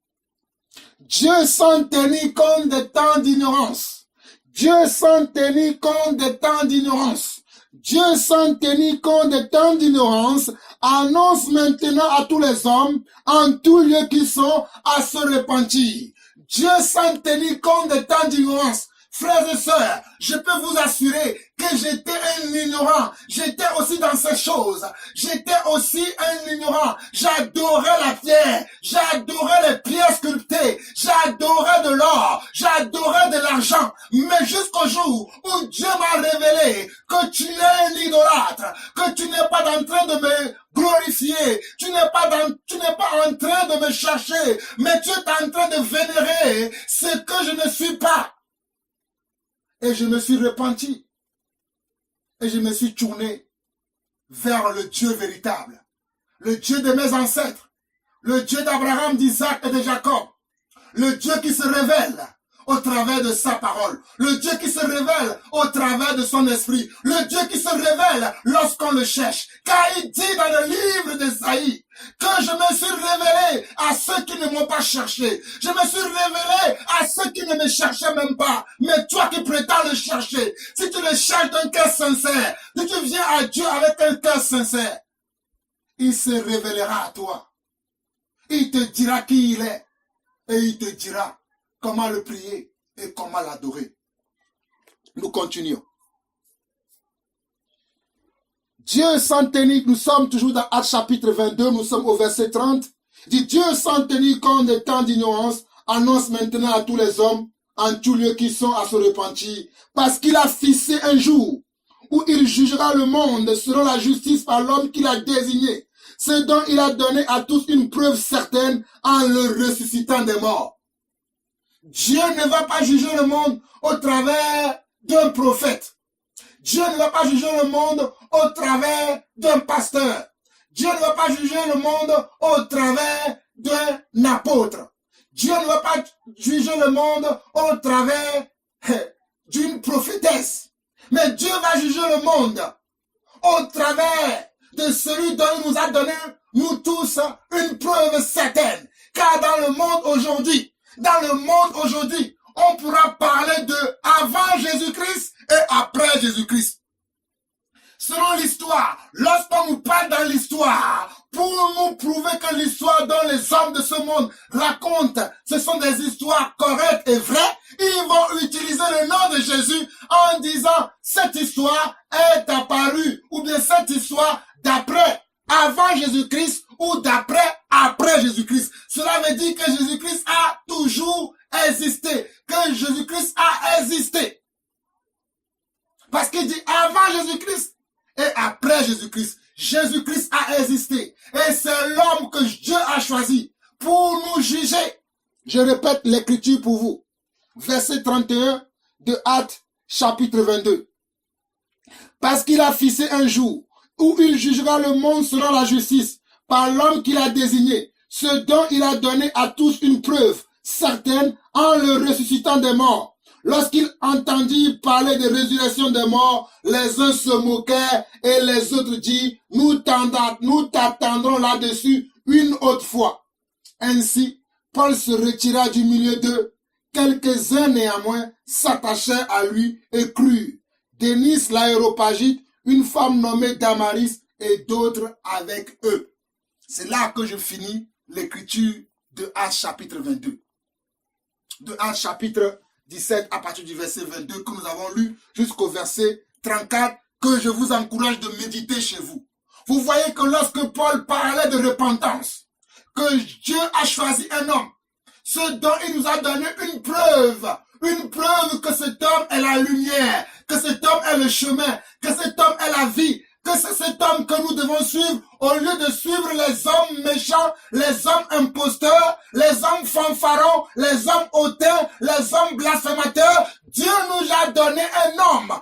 Dieu sans tenir compte des temps d'ignorance. Dieu sans tenir compte des temps d'ignorance. Dieu, sans tenir compte de tant d'ignorance, annonce maintenant à tous les hommes, en tout lieu qu'ils sont, à se repentir. Dieu, sans tenir compte de tant d'ignorance, frères et sœurs, je peux vous assurer que j'étais un ignorant. J'étais aussi dans ces choses. J'étais aussi un ignorant. J'adorais la pierre. J'adorais les pierres sculptées. J'adorais de l'or. J'adorais de l'argent. Mais jusqu'au jour où Dieu m'a révélé que tu es un idolâtre, que tu n'es pas en train de me glorifier, tu n'es pas en train de me chercher, mais tu es en train de vénérer ce que je ne suis pas. Et je me suis repenti. Et je me suis tourné vers le Dieu véritable. Le Dieu de mes ancêtres. Le Dieu d'Abraham, d'Isaac et de Jacob. Le Dieu qui se révèle au travers de sa parole. Le Dieu qui se révèle au travers de son esprit. Le Dieu qui se révèle lorsqu'on le cherche. Car il dit dans le livre d'Ésaïe que je me suis révélé à ceux qui ne m'ont pas cherché. Je me suis révélé à ceux qui ne me cherchaient même pas. Mais toi qui prétends le chercher, si tu le cherches d'un cœur sincère, si tu viens à Dieu avec un cœur sincère, il se révélera à toi. Il te dira qui il est. Et il te dira comment le prier et comment l'adorer. Nous continuons. Dieu sans tenir, nous sommes toujours dans Actes chapitre 22, nous sommes au verset 30. Dit Dieu sans tenir compte de tant d'ignorance, annonce maintenant à tous les hommes, en tout lieu qui sont à se repentir, parce qu'il a fixé un jour où il jugera le monde selon la justice par l'homme qu'il a désigné, ce dont il a donné à tous une preuve certaine en le ressuscitant des morts. Dieu ne va pas juger le monde au travers d'un prophète. Dieu ne va pas juger le monde au travers d'un pasteur. Dieu ne va pas juger le monde au travers d'un apôtre. Dieu ne va pas juger le monde au travers d'une prophétesse. Mais Dieu va juger le monde au travers de celui dont il nous a donné, nous tous, une preuve certaine. Car dans le monde aujourd'hui, on pourra parler de avant Jésus-Christ et après Jésus-Christ. Selon l'histoire, lorsqu'on nous parle dans l'histoire, pour nous prouver que l'histoire dont les hommes de ce monde racontent, ce sont des histoires correctes et vraies, ils vont utiliser le nom de Jésus en disant cette histoire est apparue, ou bien cette histoire d'après, avant Jésus-Christ ou d'après, après Jésus-Christ. Cela veut dire que Jésus-Christ a toujours existé, que Jésus-Christ a existé. Parce qu'il dit avant Jésus-Christ et après Jésus-Christ. Jésus-Christ a existé. Et c'est l'homme que Dieu a choisi pour nous juger. Je répète l'écriture pour vous. Verset 31 de Actes chapitre 22. Parce qu'il a fixé un jour où il jugera le monde selon la justice par l'homme qu'il a désigné, ce dont il a donné à tous une preuve certaine en le ressuscitant des morts. Lorsqu'ils entendirent parler de résurrection des morts, les uns se moquèrent et les autres dirent, nous t'attendrons là-dessus une autre fois. Ainsi, Paul se retira du milieu d'eux. Quelques-uns néanmoins s'attachèrent à lui et crurent. Dénis l'Aréopagite, une femme nommée Damaris et d'autres avec eux. C'est là que je finis l'écriture de Actes chapitre 22. De Actes chapitre 17 à partir du verset 22 que nous avons lu jusqu'au verset 34 que je vous encourage de méditer chez vous. Vous voyez que lorsque Paul parlait de repentance, que Dieu a choisi un homme, ce dont il nous a donné une preuve que cet homme est la lumière, que cet homme est le chemin, que cet homme est la vie, que c'est cet homme que nous devons suivre au lieu de suivre les hommes méchants, les hommes imposteurs, les hommes fanfarons, les hommes hautains, les hommes blasphémateurs. Dieu nous a donné un homme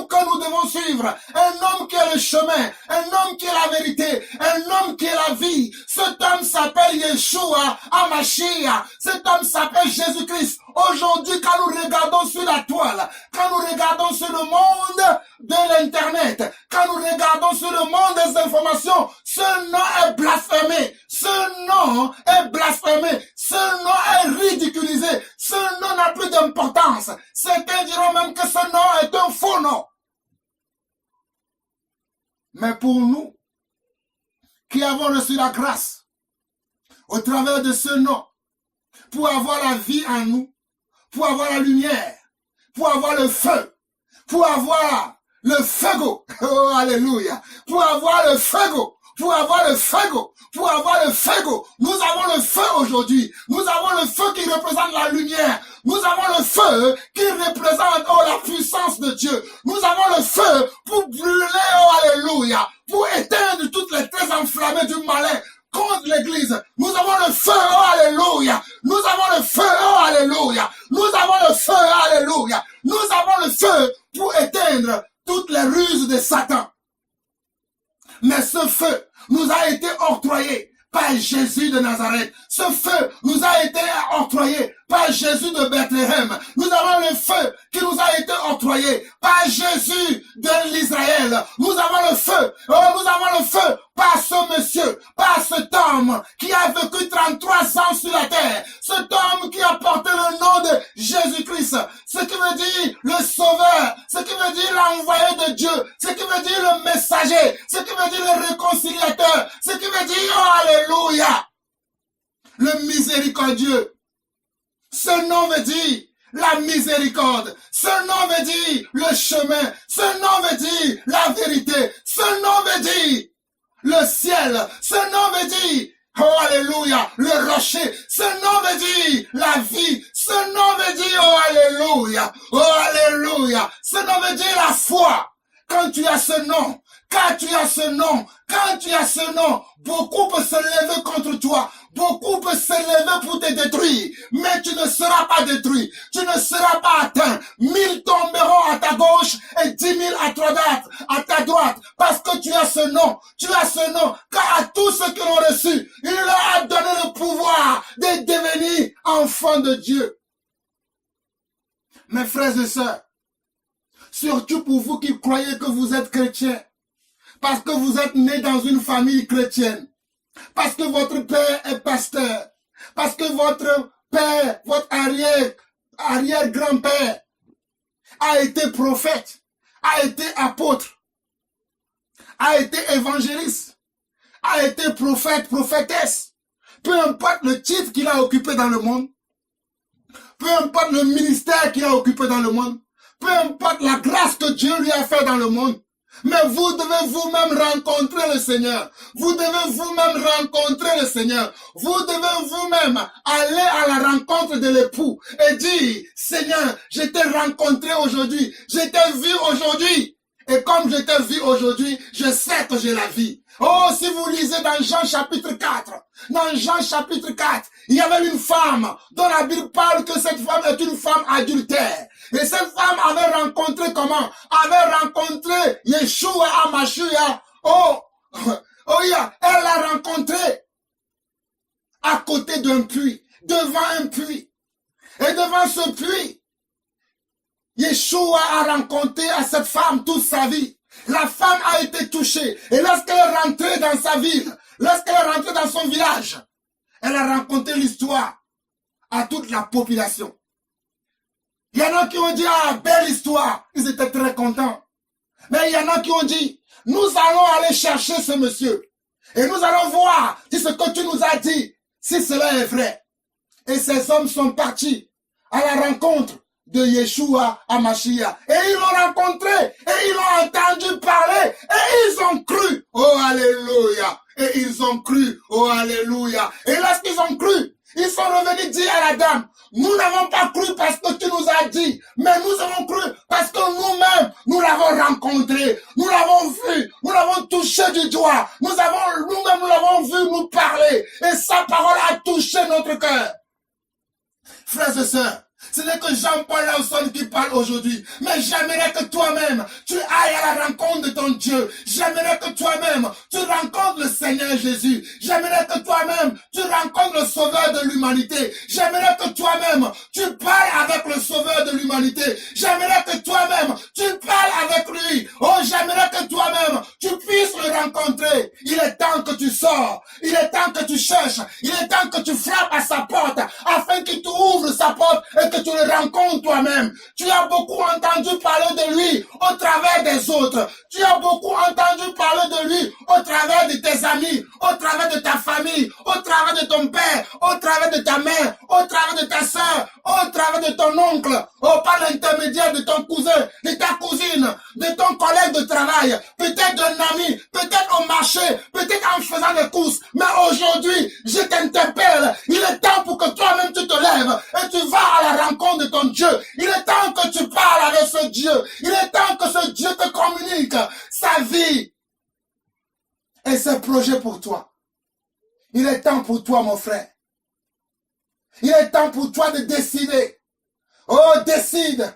que nous devons suivre, un homme qui est le chemin, un homme qui est la vérité, un homme qui est la vie. Cet homme s'appelle Yeshua HaMashiach, cet homme s'appelle Jésus-Christ. Aujourd'hui, quand nous regardons sur la toile, quand nous regardons sur le monde de l'internet, quand nous regardons sur le monde des informations, ce nom est blasphémé, ce nom est blasphémé, ce nom est ridiculisé, ce nom n'a plus d'importance. Certains diront même que ce nom est un faux nom. Mais pour nous, qui avons reçu la grâce, au travers de ce nom, pour avoir la vie en nous, pour avoir la lumière, pour avoir le feu, pour avoir le fuego, oh alléluia, pour avoir le fuego, pour avoir le fuego, pour avoir le fuego. Nous avons le feu aujourd'hui. Nous avons le feu qui représente la lumière. Nous avons le feu qui représente, oh, la puissance de Dieu. Nous avons le feu pour brûler, oh alléluia, pour éteindre toutes les traits enflammées du malin contre l'église. Nous avons le feu, oh alléluia. Nous avons le feu, oh alléluia. Nous avons le feu, alléluia. Nous avons le feu pour éteindre toutes les ruses de Satan. Mais ce feu nous a été octroyé par Jésus de Nazareth. Ce feu nous a été octroyé par Jésus de Bethléem. Nous avons le feu qui nous a été octroyé par Jésus de l'Israël. Nous avons le feu. Oh, nous avons le feu par ce monsieur, par cet homme qui a vécu 33 ans sur la terre. Cet homme qui a porté le nom de Jésus-Christ. Ce qui veut dire le sauveur. Ce qui veut dire l'envoyé de Dieu. Ce qui veut dire le messager. Ce qui veut dire le réconciliateur. Ce qui veut dire, oh, alléluia, le miséricordieux. Ce nom veut dire la miséricorde. Ce nom veut dire le chemin. Ce nom veut dire la vérité. Ce nom veut dire le ciel. Ce nom veut dire, oh alléluia, le rocher. Ce nom veut dire la vie. Ce nom veut dire, oh alléluia, oh alléluia. Ce nom veut dire la foi. Quand tu as ce nom, quand tu as ce nom, quand tu as ce nom, beaucoup peuvent se lever contre toi. Beaucoup peuvent se lever pour te détruire, mais tu ne seras pas détruit. Tu ne seras pas atteint. 1000 tomberont à ta gauche et 10 000 à ta droite. Parce que tu as ce nom. Tu as ce nom. Car à tous ceux qui l'ont reçu, il leur a donné le pouvoir de devenir enfants de Dieu. Mes frères et sœurs, surtout pour vous qui croyez que vous êtes chrétiens, parce que vous êtes nés dans une famille chrétienne, parce que votre père est pasteur, parce que votre père, votre arrière-grand-père a été prophète, a été apôtre, a été évangéliste, a été prophète, prophétesse. Peu importe le titre qu'il a occupé dans le monde, peu importe le ministère qu'il a occupé dans le monde, peu importe la grâce que Dieu lui a fait dans le monde, mais vous devez vous-même rencontrer le Seigneur. Vous devez vous-même rencontrer le Seigneur. Vous devez vous-même aller à la rencontre de l'époux et dire, Seigneur, je t'ai rencontré aujourd'hui, je t'ai vu aujourd'hui. Et comme je t'ai vu aujourd'hui, je sais que j'ai la vie. Oh, si vous lisez dans Jean chapitre 4, dans Jean chapitre 4, il y avait une femme dont la Bible parle que cette femme est une femme adultère. Et cette femme avait rencontré comment? Avait rencontré Yeshua HaMashiach. Elle l'a rencontré à côté d'un puits, devant un puits. Et devant ce puits, Yeshua a rencontré à cette femme toute sa vie. La femme a été touchée. Et lorsqu'elle est rentrée dans sa ville, lorsqu'elle est rentrée dans son village, elle a raconté l'histoire à toute la population. Il y en a qui ont dit, ah, belle histoire. Ils étaient très contents. Mais il y en a qui ont dit, nous allons aller chercher ce monsieur. Et nous allons voir si ce que tu nous as dit, si cela est vrai. Et ces hommes sont partis à la rencontre de Yeshua HaMashiach. Et ils l'ont rencontré. Et ils l'ont entendu parler. Et ils ont cru. Oh, alléluia. Et ils ont cru. Oh, alléluia. Et lorsqu'ils ont cru, ils sont revenus dire à la dame, nous n'avons pas cru parce que tu nous as dit, mais nous avons cru parce que nous-mêmes, nous l'avons rencontré, nous l'avons vu, nous l'avons touché du doigt, nous-mêmes nous l'avons vu nous parler, et sa parole a touché notre cœur. Frères et sœurs, ce n'est que Jean-Paul Lawson qui parle aujourd'hui. Mais j'aimerais que toi-même, tu ailles à la rencontre de ton Dieu. J'aimerais que toi-même, tu rencontres le Seigneur Jésus. J'aimerais que toi-même, tu rencontres le Sauveur de l'humanité. J'aimerais que toi-même, tu parles avec le Sauveur de l'humanité. J'aimerais que toi-même, tu parles avec lui. Oh, j'aimerais que toi-même, tu puisses le rencontrer. Il est temps que tu sors. Il est temps que tu cherches. Il est temps que tu frappes à sa porte afin qu'il t'ouvre ouvres sa porte et que tu le rencontres toi-même. Tu as beaucoup entendu parler de lui au travers des autres. Tu as beaucoup entendu parler de lui au travers de tes amis, au travers de ta famille, au travers de ton père, au travers de ta mère, au travers de ta soeur, au travers de ton oncle, par l'intermédiaire de ton cousin, de ta cousine, de ton collègue de travail, peut-être d'un ami, peut-être au marché, peut-être en faisant des courses. Mais aujourd'hui, je t'interpelle. Il est temps pour que toi-même tu te lèves et tu vas à la rencontre de ton Dieu. Il est temps que tu parles avec ce Dieu. Il est temps que ce Dieu te communique sa vie et ses projets pour toi. Il est temps pour toi, mon frère. Il est temps pour toi de décider. Oh, décide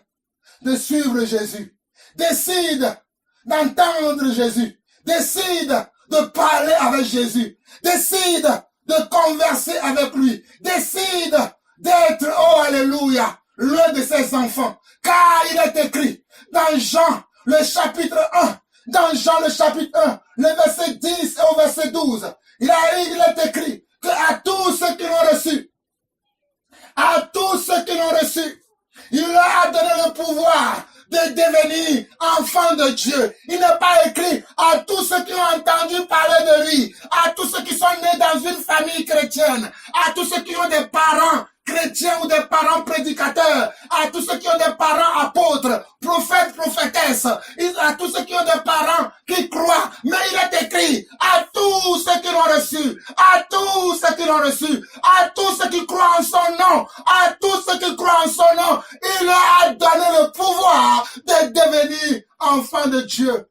de suivre Jésus. Décide d'entendre Jésus. Décide de parler avec Jésus. Décide de converser avec lui. Décide d'être, oh alléluia, l'un de ses enfants. Car il est écrit dans Jean, le chapitre 1, dans Jean le chapitre 1, le verset 10 au verset 12, il est écrit que à tous ceux qui l'ont reçu, à tous ceux qui l'ont reçu, il leur a donné le pouvoir de devenir enfants de Dieu. Il n'est pas écrit à tous ceux qui ont entendu parler de lui, à tous ceux qui sont nés dans une famille chrétienne, à tous ceux qui ont des parents chrétiens ou des parents prédicateurs, à tous ceux qui ont des parents apôtres, prophètes, prophétesses, à tous ceux qui ont des parents qui croient. Mais il est écrit à tous ceux qui l'ont reçu, à tous ceux qui l'ont reçu, à tous ceux qui croient en son nom, à tous ceux qui croient en son nom, il leur a donné le pouvoir de devenir enfants de Dieu.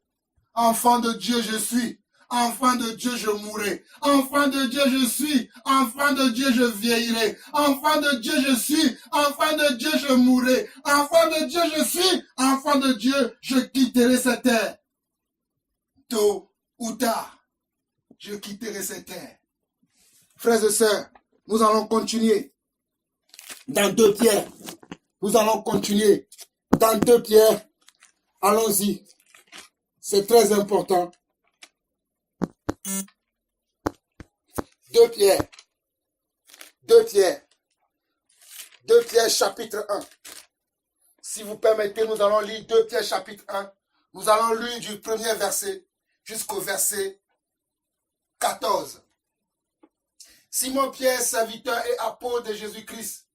Enfant de Dieu je suis. Enfant de Dieu, je mourrai. Enfant de Dieu, je suis. Enfant de Dieu, je vieillirai. Enfant de Dieu, je suis. Enfant de Dieu, je mourrai. Enfant de Dieu, je suis. Enfant de Dieu, je quitterai cette terre. Tôt ou tard, je quitterai cette terre. Frères et sœurs, nous allons continuer dans 2 Pierre. Nous allons continuer dans 2 Pierre. Allons-y. C'est très important. 2 Pierre. 2 Pierre chapitre 1. Si vous permettez, nous allons lire 2 Pierre chapitre 1. Nous allons lire du premier verset jusqu'au verset 14. Simon Pierre, serviteur et apôtre de Jésus-Christ,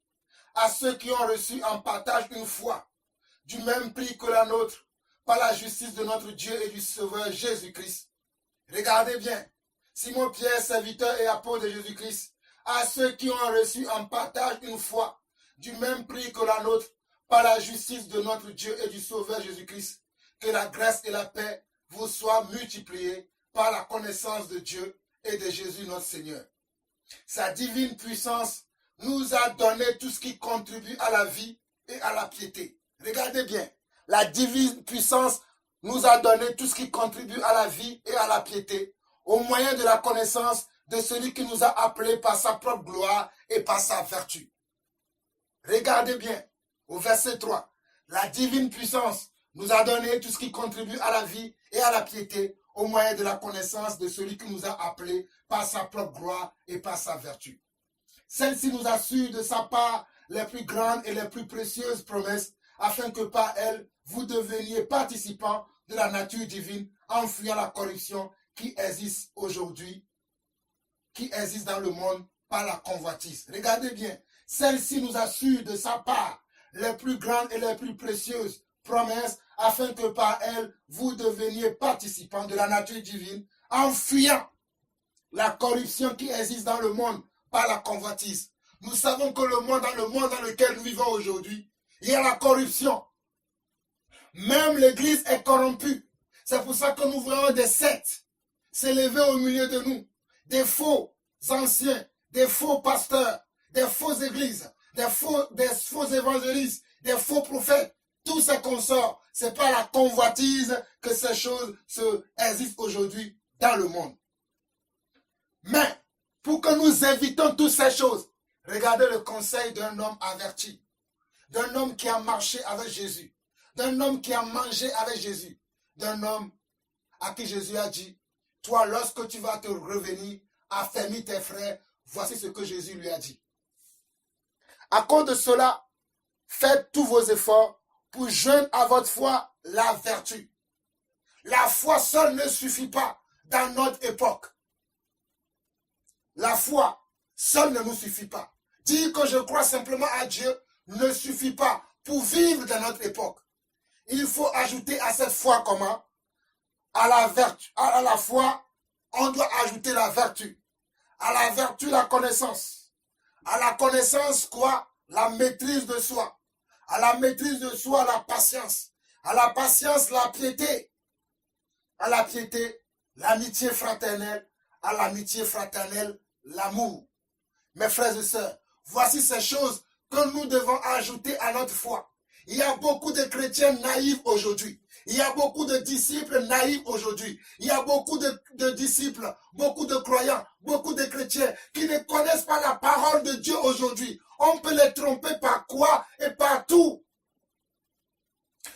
à ceux qui ont reçu en partage une foi, du même prix que la nôtre, par la justice de notre Dieu et du Sauveur Jésus-Christ. Regardez bien. Simon Pierre, serviteur et apôtre de Jésus-Christ, à ceux qui ont reçu en partage une foi, du même prix que la nôtre, par la justice de notre Dieu et du Sauveur Jésus-Christ, que la grâce et la paix vous soient multipliées par la connaissance de Dieu et de Jésus notre Seigneur. Sa divine puissance nous a donné tout ce qui contribue à la vie et à la piété. Regardez bien, la divine puissance nous a donné tout ce qui contribue à la vie et à la piété, au moyen de la connaissance de celui qui nous a appelés par sa propre gloire et par sa vertu. Regardez bien, au verset 3, la divine puissance nous a donné tout ce qui contribue à la vie et à la piété, au moyen de la connaissance de celui qui nous a appelés par sa propre gloire et par sa vertu. Celle-ci nous assure de sa part les plus grandes et les plus précieuses promesses, afin que par elles, vous deveniez participants de la nature divine, en fuyant la corruption qui existe aujourd'hui, qui existe dans le monde par la convoitise. Regardez bien, celle-ci nous assure de sa part les plus grandes et les plus précieuses promesses, afin que par elles, vous deveniez participants de la nature divine, en fuyant la corruption qui existe dans le monde par la convoitise. Nous savons que dans le monde dans lequel nous vivons aujourd'hui, il y a la corruption. Même l'Église est corrompue. C'est pour ça que nous voyons des sectes s'élever au milieu de nous. Des faux anciens, des faux pasteurs, des fausses églises, des faux évangélistes, des faux prophètes. Tous ces consorts, c'est pas la convoitise que ces choses existent aujourd'hui dans le monde. Mais, pour que nous évitons toutes ces choses, regardez le conseil d'un homme averti, d'un homme qui a marché avec Jésus, d'un homme qui a mangé avec Jésus, d'un homme à qui Jésus a dit, toi, lorsque tu vas te revenir, affermis tes frères, voici ce que Jésus lui a dit. À cause de cela, faites tous vos efforts pour joindre à votre foi la vertu. La foi seule ne suffit pas dans notre époque. La foi seule ne nous suffit pas. Dire que je crois simplement à Dieu ne suffit pas pour vivre dans notre époque. Il faut ajouter à cette foi comment? À la vertu, à la foi, on doit ajouter la vertu. À la vertu, la connaissance. À la connaissance, quoi? La maîtrise de soi. À la maîtrise de soi, la patience. À la patience, la piété. À la piété, l'amitié fraternelle. À l'amitié fraternelle, l'amour. Mes frères et sœurs, voici ces choses que nous devons ajouter à notre foi. Il y a beaucoup de chrétiens naïfs aujourd'hui. Il y a beaucoup de disciples naïfs aujourd'hui. Il y a beaucoup de disciples, beaucoup de croyants, beaucoup de chrétiens qui ne connaissent pas la parole de Dieu aujourd'hui. On peut les tromper par quoi et par tout.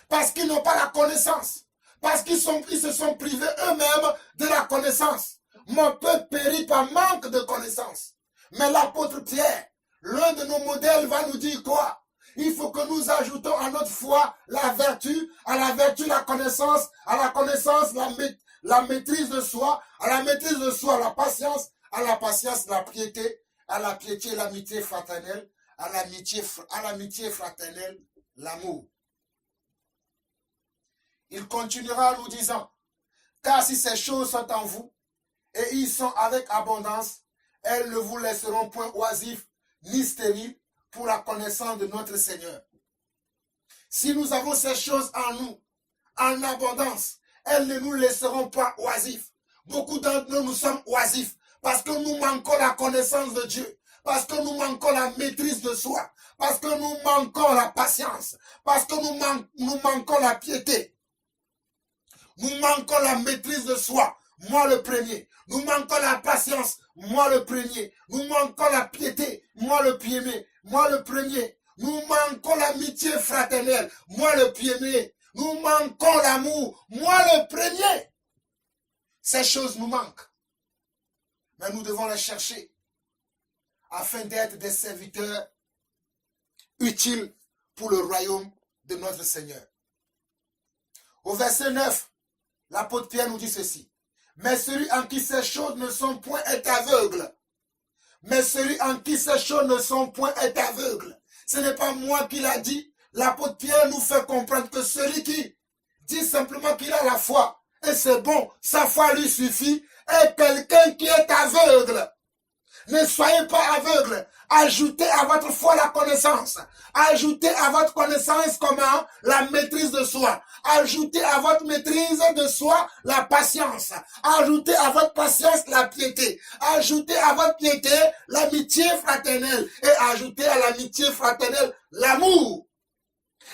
Parce qu'ils n'ont pas la connaissance. Parce qu'ils se sont privés eux-mêmes de la connaissance. Mon peuple périt par manque de connaissance. Mais l'apôtre Pierre, l'un de nos modèles, va nous dire quoi? Il faut que nous ajoutons à notre foi la vertu, à la vertu la connaissance, à la connaissance la maîtrise de soi, à la maîtrise de soi la patience, à la patience la piété, à la piété l'amitié fraternelle, à l'amitié fraternelle l'amour. Il continuera en nous disant, car si ces choses sont en vous, et ils sont avec abondance, elles ne vous laisseront point oisifs ni stériles pour la connaissance de notre Seigneur. Si nous avons ces choses en nous, en abondance, elles ne nous laisseront pas oisifs. Beaucoup d'entre nous sommes oisifs parce que nous manquons la connaissance de Dieu, parce que nous manquons la maîtrise de soi, parce que nous manquons la patience, parce que nous manquons la piété. Nous manquons la maîtrise de soi, moi le premier. Nous manquons la patience, moi le premier. Nous manquons la piété, moi le premier. Moi le premier. Nous manquons l'amitié fraternelle, moi le premier. Nous manquons l'amour, moi le premier. Ces choses nous manquent. Mais nous devons les chercher afin d'être des serviteurs utiles pour le royaume de notre Seigneur. Au verset 9, l'apôtre Pierre nous dit ceci. Mais celui en qui ces choses ne sont point est aveugle. Mais celui en qui ces choses ne sont point est aveugle. Ce n'est pas moi qui l'a dit. L'apôtre Pierre nous fait comprendre que celui qui dit simplement qu'il a la foi, et c'est bon, sa foi lui suffit, est quelqu'un qui est aveugle. Ne soyez pas aveugle. Ajoutez à votre foi la connaissance. Ajoutez à votre connaissance comment? La maîtrise de soi. Ajoutez à votre maîtrise de soi la patience. Ajoutez à votre patience la piété. Ajoutez à votre piété l'amitié fraternelle. Et ajoutez à l'amitié fraternelle l'amour.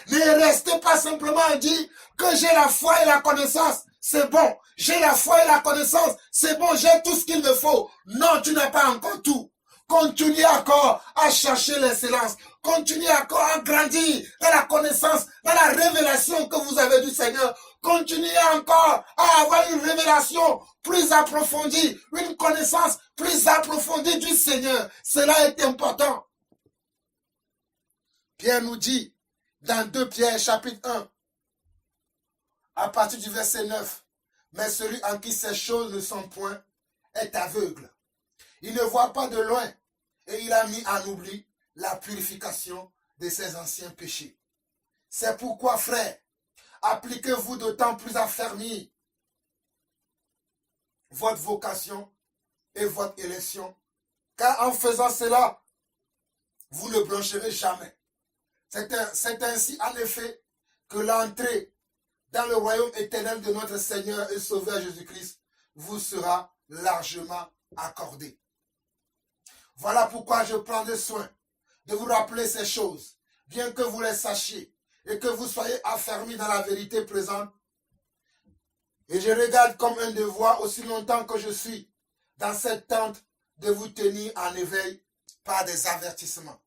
Ne restez pas simplement à dire que j'ai la foi et la connaissance. C'est bon, j'ai la foi et la connaissance, c'est bon, j'ai tout ce qu'il me faut. Non, tu n'as pas encore tout. Continuez encore à chercher l'excellence. Continuez encore à grandir dans la connaissance, dans la révélation que vous avez du Seigneur. Continuez encore à avoir une révélation plus approfondie, une connaissance plus approfondie du Seigneur. Cela est important. Pierre nous dit dans 2 Pierre chapitre 1, à partir du verset 9, mais celui en qui ces choses ne sont point est aveugle. Il ne voit pas de loin et il a mis en oubli la purification de ses anciens péchés. C'est pourquoi, frères, appliquez-vous d'autant plus à affermir votre vocation et votre élection, car en faisant cela, vous ne blanchirez jamais. C'est ainsi, en effet, que l'entrée dans le royaume éternel de notre Seigneur et Sauveur Jésus-Christ vous sera largement accordée. Voilà pourquoi je prendrai soin de vous rappeler ces choses, bien que vous les sachiez et que vous soyez affermis dans la vérité présente. Et je regarde comme un devoir, aussi longtemps que je suis dans cette tente, de vous tenir en éveil par des avertissements.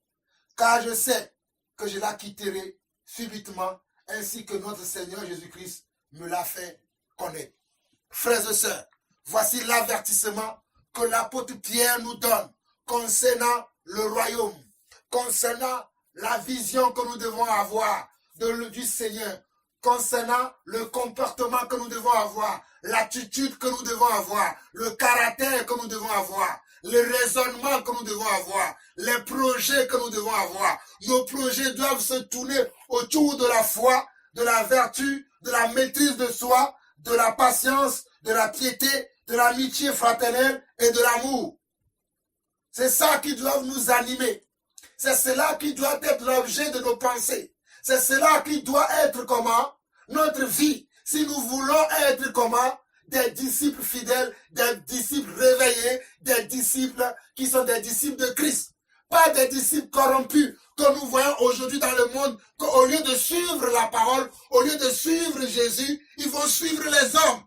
Car je sais que je la quitterai subitement, ainsi que notre Seigneur Jésus-Christ me l'a fait connaître. Frères et sœurs, voici l'avertissement que l'apôtre Pierre nous donne concernant le royaume, concernant la vision que nous devons avoir du Seigneur, concernant le comportement que nous devons avoir, l'attitude que nous devons avoir, le caractère que nous devons avoir, le raisonnement que nous devons avoir, les projets que nous devons avoir. Nos projets doivent se tourner autour de la foi, de la vertu, de la maîtrise de soi, de la patience, de la piété, de l'amitié fraternelle et de l'amour. C'est ça qui doit nous animer. C'est cela qui doit être l'objet de nos pensées. C'est cela qui doit être comment? Notre vie. Si nous voulons être comment? Des disciples fidèles, des disciples réveillés, des disciples qui sont des disciples de Christ. Pas des disciples corrompus que nous voyons aujourd'hui dans le monde, qu'au lieu de suivre la parole, au lieu de suivre Jésus, ils vont suivre les hommes.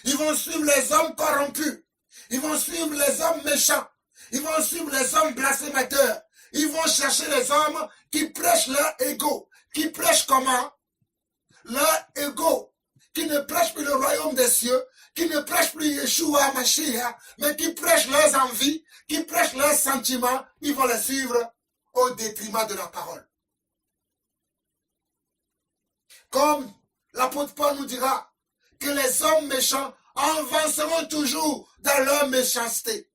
Ils vont suivre les hommes corrompus. Ils vont suivre les hommes méchants. Ils vont suivre les hommes blasphémateurs. Ils vont chercher les hommes qui prêchent leur ego. Qui prêchent comment? Leur ego. Qui ne prêchent plus le royaume des cieux. Qui ne prêchent plus Yeshua Mashiach. Mais qui prêchent leurs envies. Qui prêchent leurs sentiments. Ils vont les suivre au détriment de la parole. Comme l'apôtre Paul nous dira que les hommes méchants avanceront toujours dans leur méchanceté.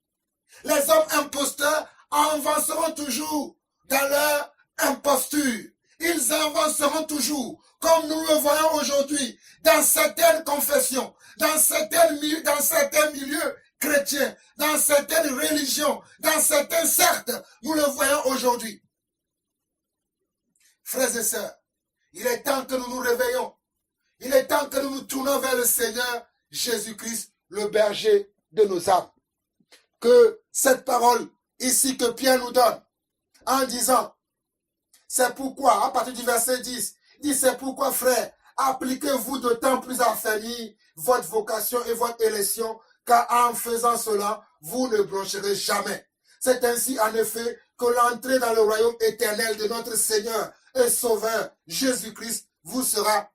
Les hommes imposteurs avanceront toujours dans leur imposture. Ils avanceront toujours, comme nous le voyons aujourd'hui, dans certaines confessions, dans certains milieux chrétiens, dans certaines religions, dans certaines sectes, nous le voyons aujourd'hui. Frères et sœurs, il est temps que nous nous réveillons. Il est temps que nous nous tournons vers le Seigneur Jésus-Christ, le berger de nos âmes. Que cette parole ici que Pierre nous donne, en disant, c'est pourquoi, à partir du verset 10, il dit, c'est pourquoi, frères, appliquez-vous d'autant plus à affermir votre vocation et votre élection, car en faisant cela, vous ne broncherez jamais. C'est ainsi, en effet, que l'entrée dans le royaume éternel de notre Seigneur et Sauveur Jésus-Christ vous sera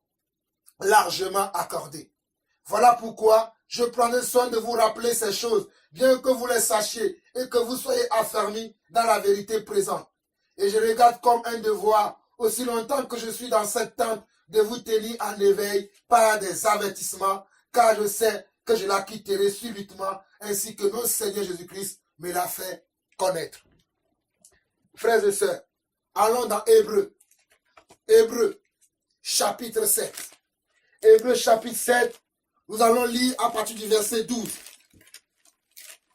largement accordée. Voilà pourquoi je prendrai soin de vous rappeler ces choses, bien que vous les sachiez et que vous soyez affermis dans la vérité présente. Et je regarde comme un devoir, aussi longtemps que je suis dans cette tente, de vous tenir en éveil par des avertissements, car je sais que je la quitterai subitement, ainsi que notre Seigneur Jésus-Christ me l'a fait connaître. Frères et sœurs, allons dans Hébreux. Hébreux, chapitre 7. Hébreux, chapitre 7, nous allons lire à partir du verset 12.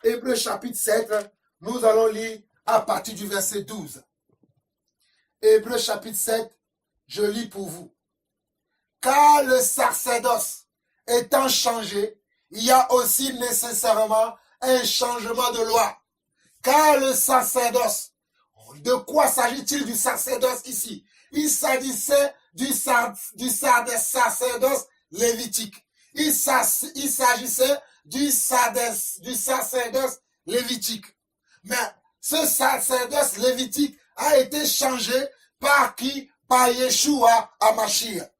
Hébreux, chapitre 7, nous allons lire à partir du verset 12. Hébreux, chapitre 7, je lis pour vous. Car le sacerdoce étant changé, il y a aussi nécessairement un changement de loi. Car le sacerdoce, de quoi s'agit-il du sacerdoce ici? Il s'agissait du sacerdoce lévitique. Il s'agissait du sacerdoce lévitique. Mais ce sacerdoce lévitique a été changé par qui? Par Yeshua HaMashiach.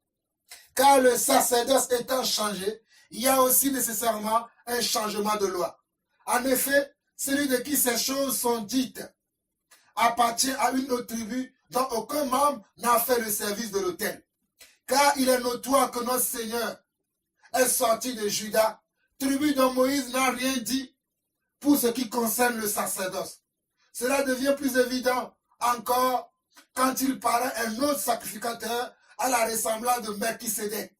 Car le sacerdoce étant changé, il y a aussi nécessairement un changement de loi. En effet, celui de qui ces choses sont dites appartient à une autre tribu dont aucun membre n'a fait le service de l'autel. Car il est notoire que notre Seigneur est sorti de Juda, tribu dont Moïse n'a rien dit pour ce qui concerne le sacerdoce. Cela devient plus évident encore quand il paraît un autre sacrificateur à la ressemblance de Melchisédek,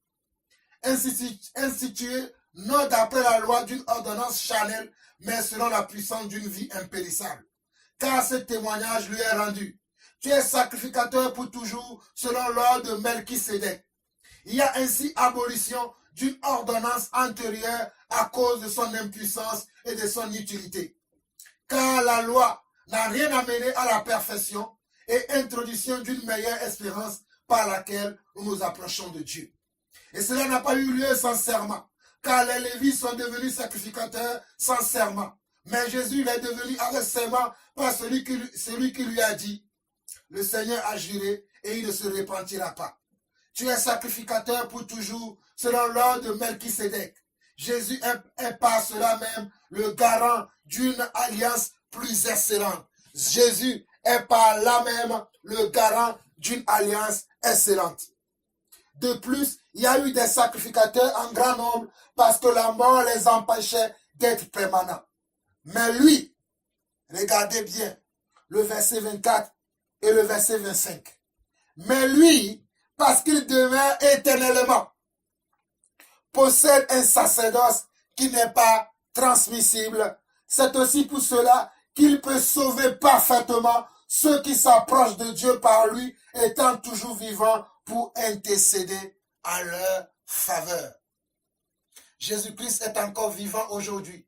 institué non d'après la loi d'une ordonnance charnelle, mais selon la puissance d'une vie impérissable. Car ce témoignage lui est rendu. Tu es sacrificateur pour toujours selon l'ordre de Melchisédek. Il y a ainsi abolition d'une ordonnance antérieure à cause de son impuissance et de son utilité. Car la loi n'a rien amené à la perfection et introduction d'une meilleure espérance par laquelle nous nous approchons de Dieu. Et cela n'a pas eu lieu sans serment, car les Lévites sont devenus sacrificateurs sans serment. Mais Jésus est devenu avec serment par celui qui lui a dit, le Seigneur a juré et il ne se repentira pas. Tu es sacrificateur pour toujours selon l'ordre de Melchisédek. Jésus est par cela même le garant d'une alliance plus excellente. Jésus est par là même le garant d'une alliance excellente. De plus, il y a eu des sacrificateurs en grand nombre parce que la mort les empêchait d'être permanents. Mais lui, regardez bien le verset 24 et le verset 25. Mais lui, parce qu'il demeure éternellement, possède un sacerdoce qui n'est pas transmissible. C'est aussi pour cela qu'il peut sauver parfaitement ceux qui s'approchent de Dieu par lui, étant toujours vivants pour intercéder à leur faveur. Jésus-Christ est encore vivant aujourd'hui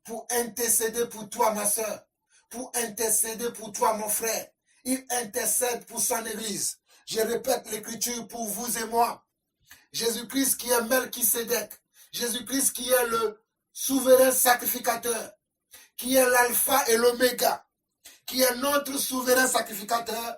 pour intercéder pour toi, ma soeur, pour intercéder pour toi, mon frère. Il intercède pour son Église. Je répète l'écriture pour vous et moi. Jésus-Christ qui est Melchisédek, Jésus-Christ qui est le souverain sacrificateur, qui est l'alpha et l'oméga, qui est notre souverain sacrificateur,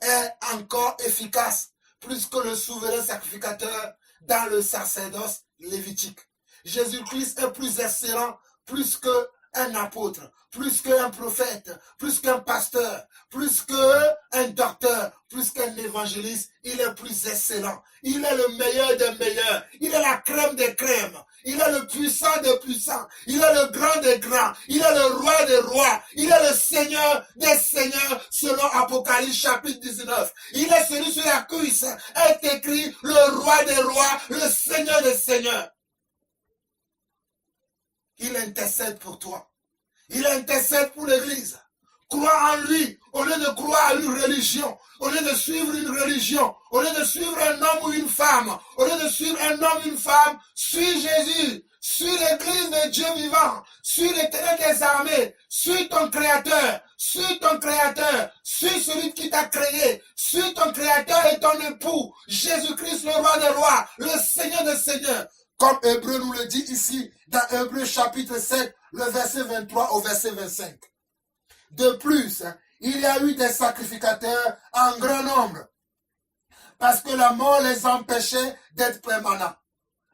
est encore efficace plus que le souverain sacrificateur dans le sacerdoce lévitique. Jésus-Christ est plus excellent, plus qu'un apôtre, plus qu'un prophète, plus qu'un pasteur, plus qu'un docteur, plus qu'un évangéliste. Il est plus excellent. Il est le meilleur des meilleurs. Il est la crème des crèmes. Il est le puissant des puissants. Il est le grand des grands. Il est le roi des rois. Il est le Seigneur des seigneurs selon Apocalypse chapitre 19. Il est celui sur la cuisse est écrit le roi des rois, le Seigneur des seigneurs. Il intercède pour toi. Il intercède pour l'Église. Crois en lui au lieu de croire à une religion, au lieu de suivre une religion, au lieu de suivre un homme ou une femme, au lieu de suivre un homme ou une femme, suis Jésus, suis l'Église de Dieu vivant, suis l'Éternel des armées, suis ton Créateur, suis ton Créateur, suis celui qui t'a créé, suis ton Créateur et ton époux, Jésus-Christ le roi des rois, le Seigneur des seigneurs. Comme Hébreu nous le dit ici, dans Hébreu chapitre 7, le verset 23 au verset 25. De plus, il y a eu des sacrificateurs en grand nombre, parce que la mort les empêchait d'être permanents.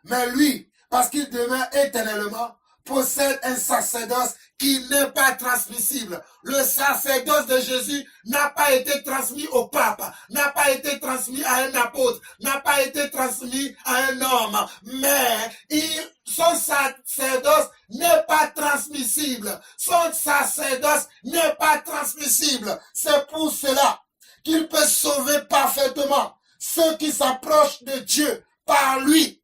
Mais lui, parce qu'il demeure éternellement, possède un sacerdoce qui n'est pas transmissible. Le sacerdoce de Jésus n'a pas été transmis au pape, n'a pas été transmis à un apôtre, n'a pas été transmis à un homme, mais son sacerdoce n'est pas transmissible. Son sacerdoce n'est pas transmissible. C'est pour cela qu'il peut sauver parfaitement ceux qui s'approchent de Dieu par lui.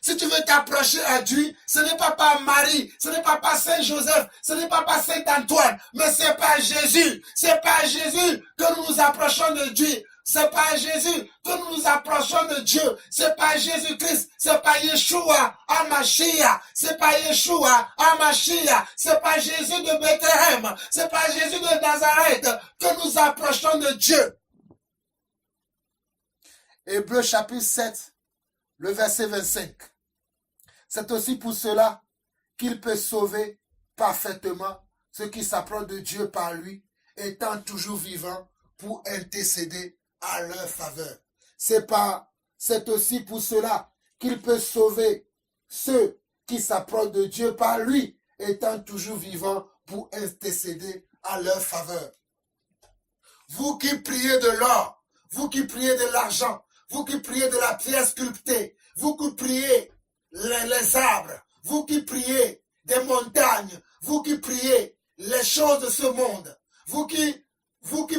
Si tu veux t'approcher à Dieu, ce n'est pas par Marie, ce n'est pas par Saint Joseph, ce n'est pas par Saint Antoine, mais c'est par Jésus. C'est par Jésus que nous nous approchons de Dieu. C'est par Jésus que nous nous approchons de Dieu. C'est par Jésus-Christ. C'est par Yeshua HaMashiach. C'est par Yeshua HaMashiach. C'est par Jésus de Bethléem. C'est par Jésus de Nazareth que nous approchons de Dieu. Hébreux chapitre 7, le verset 25. C'est aussi pour cela qu'il peut sauver parfaitement ceux qui s'approchent de Dieu par lui, étant toujours vivants pour intercéder à leur faveur. C'est aussi pour cela qu'il peut sauver ceux qui s'approchent de Dieu par lui, étant toujours vivants pour intercéder à leur faveur. Vous qui priez de l'or, vous qui priez de l'argent, vous qui priez de la pierre sculptée, vous qui priez les arbres, vous qui priez des montagnes, vous qui priez les choses de ce monde, vous qui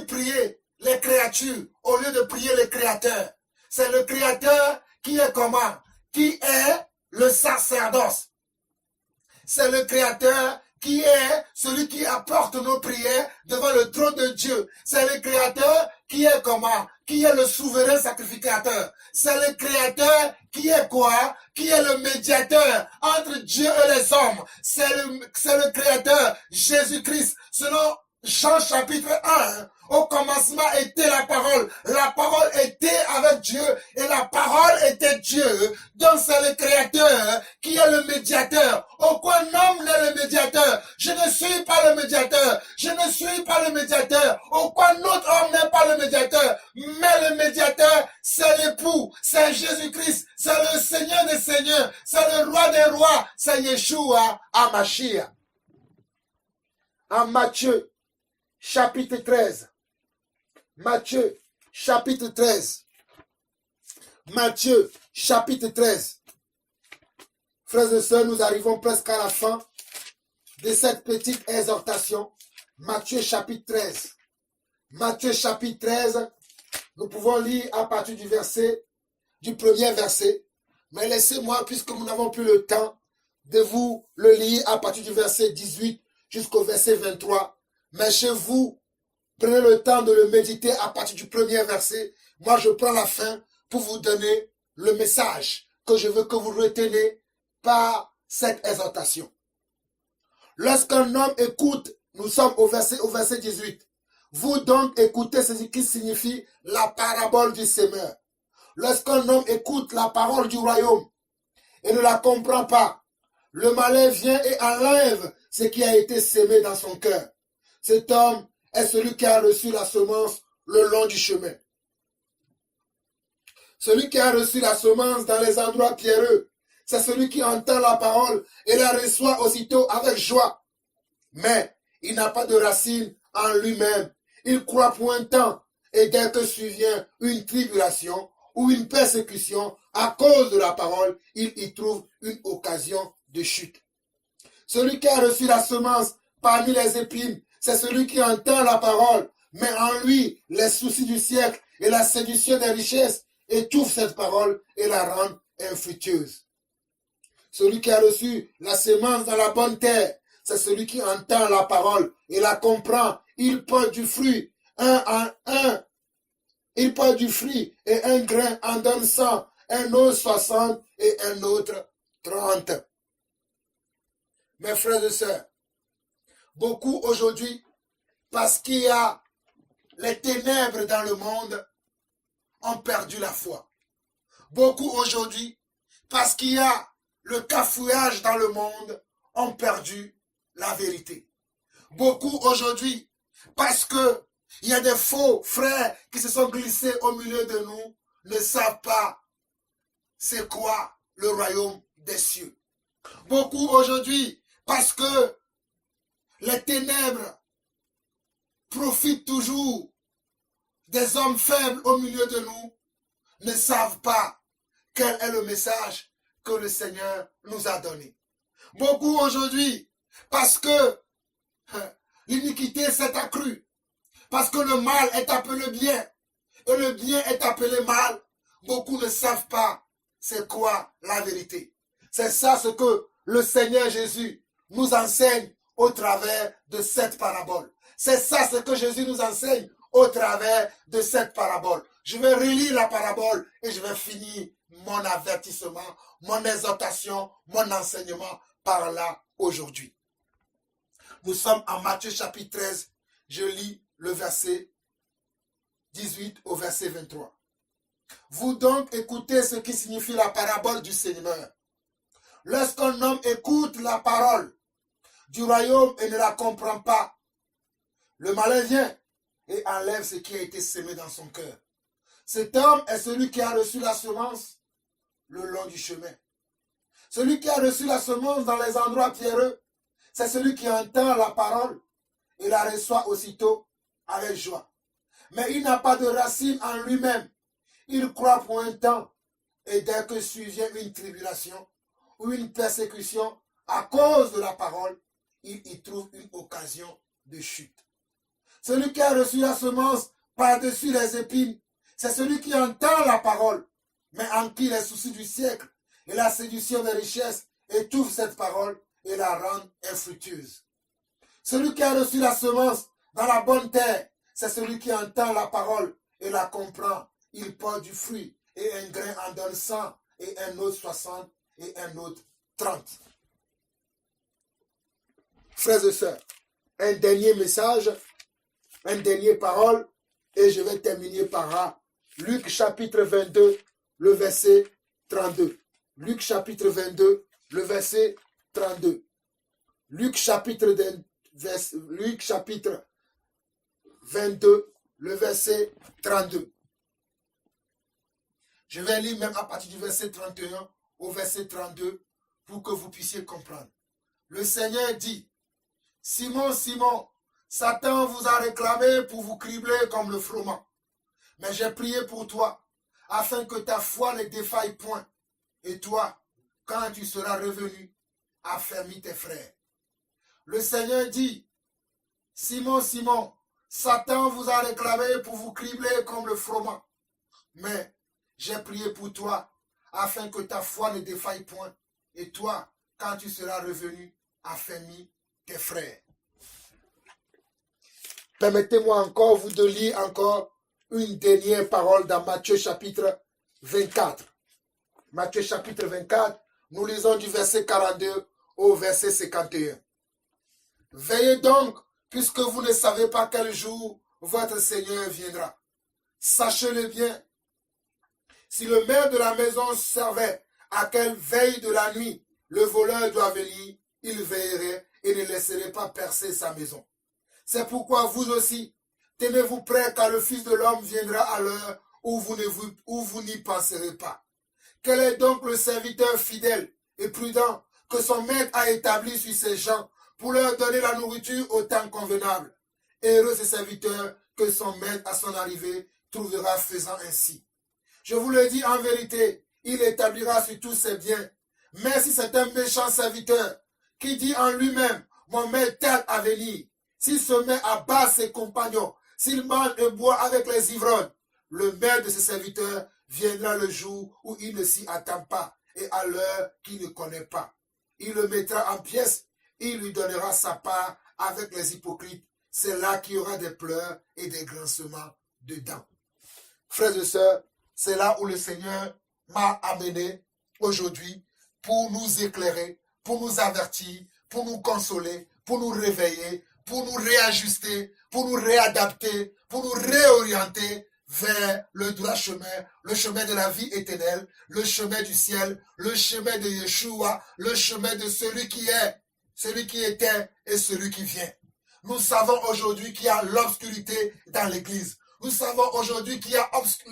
priez les créatures au lieu de prier le Créateur. C'est le Créateur qui est comment? Qui est le sacerdoce. C'est le Créateur qui est celui qui apporte nos prières devant le trône de Dieu. C'est le Créateur qui est comment? Qui est le souverain sacrificateur. C'est le Créateur qui est quoi? Qui est le médiateur entre Dieu et les hommes. C'est le Créateur, Jésus-Christ. Selon Jean chapitre 1, au commencement était la parole était avec Dieu et la parole était Dieu. Donc c'est le Créateur qui est le médiateur. Aucun homme n'est le médiateur. Je ne suis pas le médiateur. Je ne suis pas le médiateur. Aucun autre homme n'est pas le médiateur. Mais le médiateur, c'est l'époux, c'est Jésus-Christ, c'est le Seigneur des seigneurs, c'est le roi des rois, c'est Yeshua HaMashiach. En Matthieu chapitre 13, Matthieu, chapitre 13. Matthieu, chapitre 13. Frères et sœurs, nous arrivons presque à la fin de cette petite exhortation. Matthieu, chapitre 13. Matthieu, chapitre 13. Nous pouvons lire à partir du premier verset. Mais laissez-moi, puisque nous n'avons plus le temps, de vous le lire à partir du verset 18 jusqu'au verset 23. Mais chez vous, prenez le temps de le méditer à partir du premier verset. Moi, je prends la fin pour vous donner le message que je veux que vous retenez par cette exhortation. Lorsqu'un homme écoute, nous sommes au verset 18. Vous donc écoutez ce qui signifie la parabole du semeur. Lorsqu'un homme écoute la parole du royaume et ne la comprend pas, le malin vient et enlève ce qui a été semé dans son cœur. Cet homme est celui qui a reçu la semence le long du chemin. Celui qui a reçu la semence dans les endroits pierreux, c'est celui qui entend la parole et la reçoit aussitôt avec joie. Mais il n'a pas de racine en lui-même. Il croit pour un temps et dès que survient une tribulation ou une persécution à cause de la parole, il y trouve une occasion de chute. Celui qui a reçu la semence parmi les épines, c'est celui qui entend la parole, mais en lui, les soucis du siècle et la séduction des richesses étouffent cette parole et la rendent infructueuse. Celui qui a reçu la semence dans la bonne terre, c'est celui qui entend la parole et la comprend. Il porte du fruit, il porte du fruit et un grain en donne 100, un autre 60 et un autre 30. Mes frères et sœurs, beaucoup aujourd'hui, parce qu'il y a les ténèbres dans le monde, ont perdu la foi. Beaucoup aujourd'hui, parce qu'il y a le cafouillage dans le monde, ont perdu la vérité. Beaucoup aujourd'hui, parce que il y a des faux frères qui se sont glissés au milieu de nous, ne savent pas c'est quoi le royaume des cieux. Beaucoup aujourd'hui, parce que les ténèbres profitent toujours des hommes faibles au milieu de nous, ne savent pas quel est le message que le Seigneur nous a donné. Beaucoup aujourd'hui, parce que l'iniquité s'est accrue, parce que le mal est appelé bien, et le bien est appelé mal, beaucoup ne savent pas c'est quoi la vérité. C'est ça ce que le Seigneur Jésus nous enseigne au travers de cette parabole. C'est ça ce que Jésus nous enseigne au travers de cette parabole. Je vais relire la parabole et je vais finir mon avertissement, mon exhortation, mon enseignement par là aujourd'hui. Nous sommes en Matthieu chapitre 13. Je lis le verset 18 au verset 23. Vous donc écoutez ce qui signifie la parabole du Seigneur. Lorsqu'un homme écoute la parole du royaume et ne la comprend pas, le malin vient et enlève ce qui a été semé dans son cœur. Cet homme est celui qui a reçu la semence le long du chemin. Celui qui a reçu la semence dans les endroits pierreux, c'est celui qui entend la parole et la reçoit aussitôt avec joie. Mais il n'a pas de racine en lui-même. Il croit pour un temps et dès que survient une tribulation ou une persécution à cause de la parole, il y trouve une occasion de chute. Celui qui a reçu la semence par-dessus les épines, c'est celui qui entend la parole, mais en qui les soucis du siècle et la séduction des richesses étouffent cette parole et la rendent infructueuse. Celui qui a reçu la semence dans la bonne terre, c'est celui qui entend la parole et la comprend. Il porte du fruit et un grain en donne 100 et un autre 60 et un autre 30. Frères et sœurs, un dernier message, une dernière parole et je vais terminer par là. Luc chapitre 22, le verset 32. Luc chapitre 22, le verset 32. Luc chapitre 22, le verset 32. Je vais lire même à partir du verset 31 au verset 32 pour que vous puissiez comprendre. Le Seigneur dit, Simon, Simon, Satan vous a réclamé pour vous cribler comme le froment. Mais j'ai prié pour toi, afin que ta foi ne défaille point. Et toi, quand tu seras revenu, affermis tes frères. Le Seigneur dit, Simon, Simon, Satan vous a réclamé pour vous cribler comme le froment. Mais j'ai prié pour toi, afin que ta foi ne défaille point. Et toi, quand tu seras revenu, affermis tes frères. Permettez-moi encore vous de lire encore une dernière parole dans Matthieu chapitre 24. Matthieu chapitre 24, nous lisons du verset 42 au verset 51. Veillez donc, puisque vous ne savez pas quel jour votre Seigneur viendra. Sachez-le bien, si le maire de la maison savait à quelle veille de la nuit le voleur doit venir, il veillerait et ne laisserait pas percer sa maison. C'est pourquoi vous aussi, tenez-vous prêts car le Fils de l'homme viendra à l'heure où vous n'y penserez pas. Quel est donc le serviteur fidèle et prudent que son maître a établi sur ses gens pour leur donner la nourriture au temps convenable? Heureux ce serviteur que son maître à son arrivée trouvera faisant ainsi. Je vous le dis en vérité, il établira sur tous ses biens. Mais si c'est un méchant serviteur qui dit en lui-même, mon maître tarde à venir, s'il se met à battre ses compagnons, s'il mange et boit avec les ivrognes, le maître de ce serviteur viendra le jour où il ne s'y attend pas et à l'heure qu'il ne connaît pas. Il le mettra en pièces, il lui donnera sa part avec les hypocrites. C'est là qu'il y aura des pleurs et des grincements de dents. Frères et sœurs, c'est là où le Seigneur m'a amené aujourd'hui pour nous éclairer, pour nous avertir, pour nous consoler, pour nous réveiller, pour nous réajuster, pour nous réadapter, pour nous réorienter vers le droit chemin, le chemin de la vie éternelle, le chemin du ciel, le chemin de Yeshua, le chemin de celui qui est, celui qui était et celui qui vient. Nous savons aujourd'hui qu'il y a l'obscurité dans l'Église. Nous savons aujourd'hui qu'il y a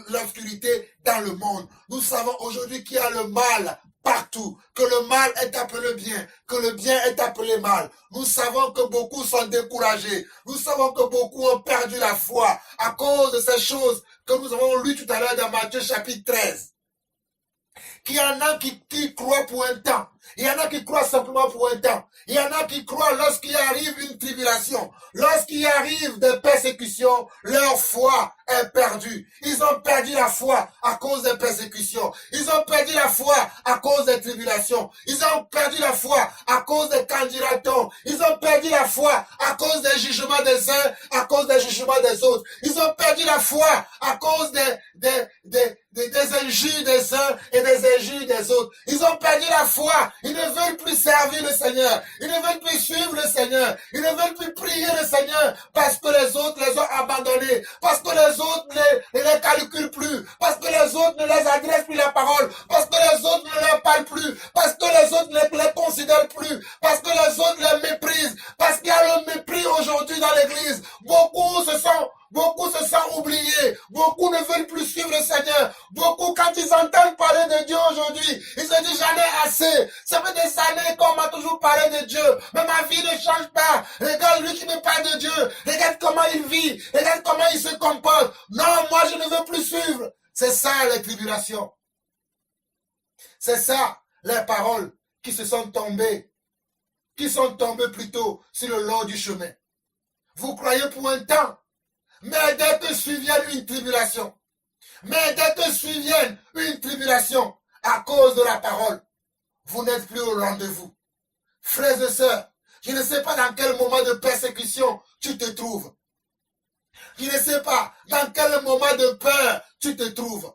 l'obscurité dans le monde. Nous savons aujourd'hui qu'il y a le mal partout, que le mal est appelé bien, que le bien est appelé mal. Nous savons que beaucoup sont découragés. Nous savons que beaucoup ont perdu la foi à cause de ces choses que nous avons lues tout à l'heure dans Matthieu chapitre 13. Qu'il y en a qui croient pour un temps. Il y en a qui croient simplement pour un temps. Il y en a qui croient lorsqu'il arrive une tribulation, lorsqu'il arrive des persécutions, leur foi est perdue. Ils ont perdu la foi à cause des persécutions. Ils ont perdu la foi à cause des tribulations. Ils ont perdu la foi à cause des candidatons. Ils ont perdu la foi à cause des jugements des uns, à cause des jugements des autres. Ils ont perdu la foi à cause des injures des uns et des injures des autres. Ils ont perdu la foi. Ils ne veulent plus servir le Seigneur. Ils ne veulent plus suivre le Seigneur. Ils ne veulent plus prier le Seigneur parce que les autres les ont abandonnés. Parce que les autres ne les calculent plus. Parce que les autres ne les adressent plus la parole. Parce que les autres ne leur parlent plus. Parce que les autres ne les considèrent plus. Parce que les autres les méprisent. Parce qu'il y a le mépris aujourd'hui dans l'église. Beaucoup se sont oubliés. Beaucoup ne veulent plus suivre le Seigneur. Beaucoup, quand ils entendent parler de Dieu aujourd'hui, ils se disent j'en ai assez. Ça fait des années qu'on m'a toujours parlé de Dieu. Mais ma vie ne change pas. Regarde lui qui me parle de Dieu. Regarde comment il vit. Regarde comment il se comporte. Non, moi je ne veux plus suivre. C'est ça les tribulations. C'est ça les paroles qui se sont tombées. Qui sont tombées plutôt sur le long du chemin. Vous croyez pour un temps. Mais dès que survienne une tribulation, à cause de la parole, vous n'êtes plus au rendez-vous. Frères et sœurs, je ne sais pas dans quel moment de persécution tu te trouves. Je ne sais pas dans quel moment de peur tu te trouves.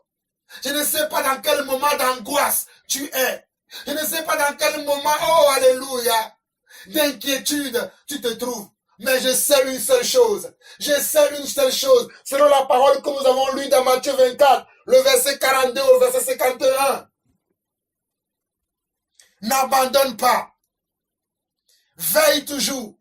Je ne sais pas dans quel moment d'angoisse tu es. Je ne sais pas dans quel moment, oh alléluia, d'inquiétude tu te trouves. Mais je sais une seule chose. Selon la parole que nous avons lue dans Matthieu 24, le verset 42 au verset 51. N'abandonne pas. Veille toujours.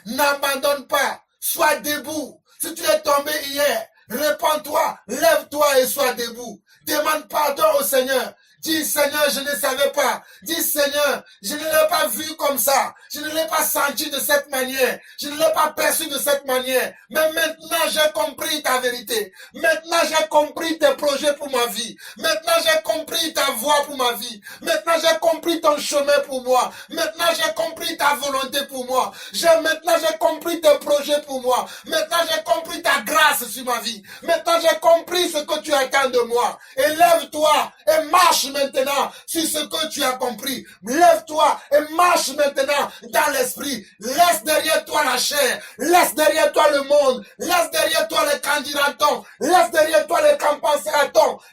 N'abandonne pas. Sois debout. Si tu es tombé hier, répands-toi, lève-toi et sois debout. Demande pardon au Seigneur. Dis Seigneur, je ne savais pas. Dis Seigneur, je ne l'ai pas vu comme ça. Je ne l'ai pas senti de cette manière. Je ne l'ai pas perçu de cette manière. Mais maintenant, j'ai compris ta vérité. Maintenant, j'ai compris tes projets pour ma vie. Maintenant, j'ai compris ta voie pour ma vie. Maintenant, j'ai compris ton chemin pour moi. Maintenant, j'ai compris ta volonté pour moi. Maintenant, j'ai compris tes projets pour moi. Maintenant, j'ai compris ta grâce sur ma vie. Maintenant, j'ai compris ce que tu attends de moi. Et lève-toi et marche maintenant sur ce que tu as compris. Lève-toi et marche maintenant dans l'esprit. Laisse derrière toi la chair. Laisse derrière toi le monde. Laisse derrière toi les candidatons. Laisse derrière toi les campagnes.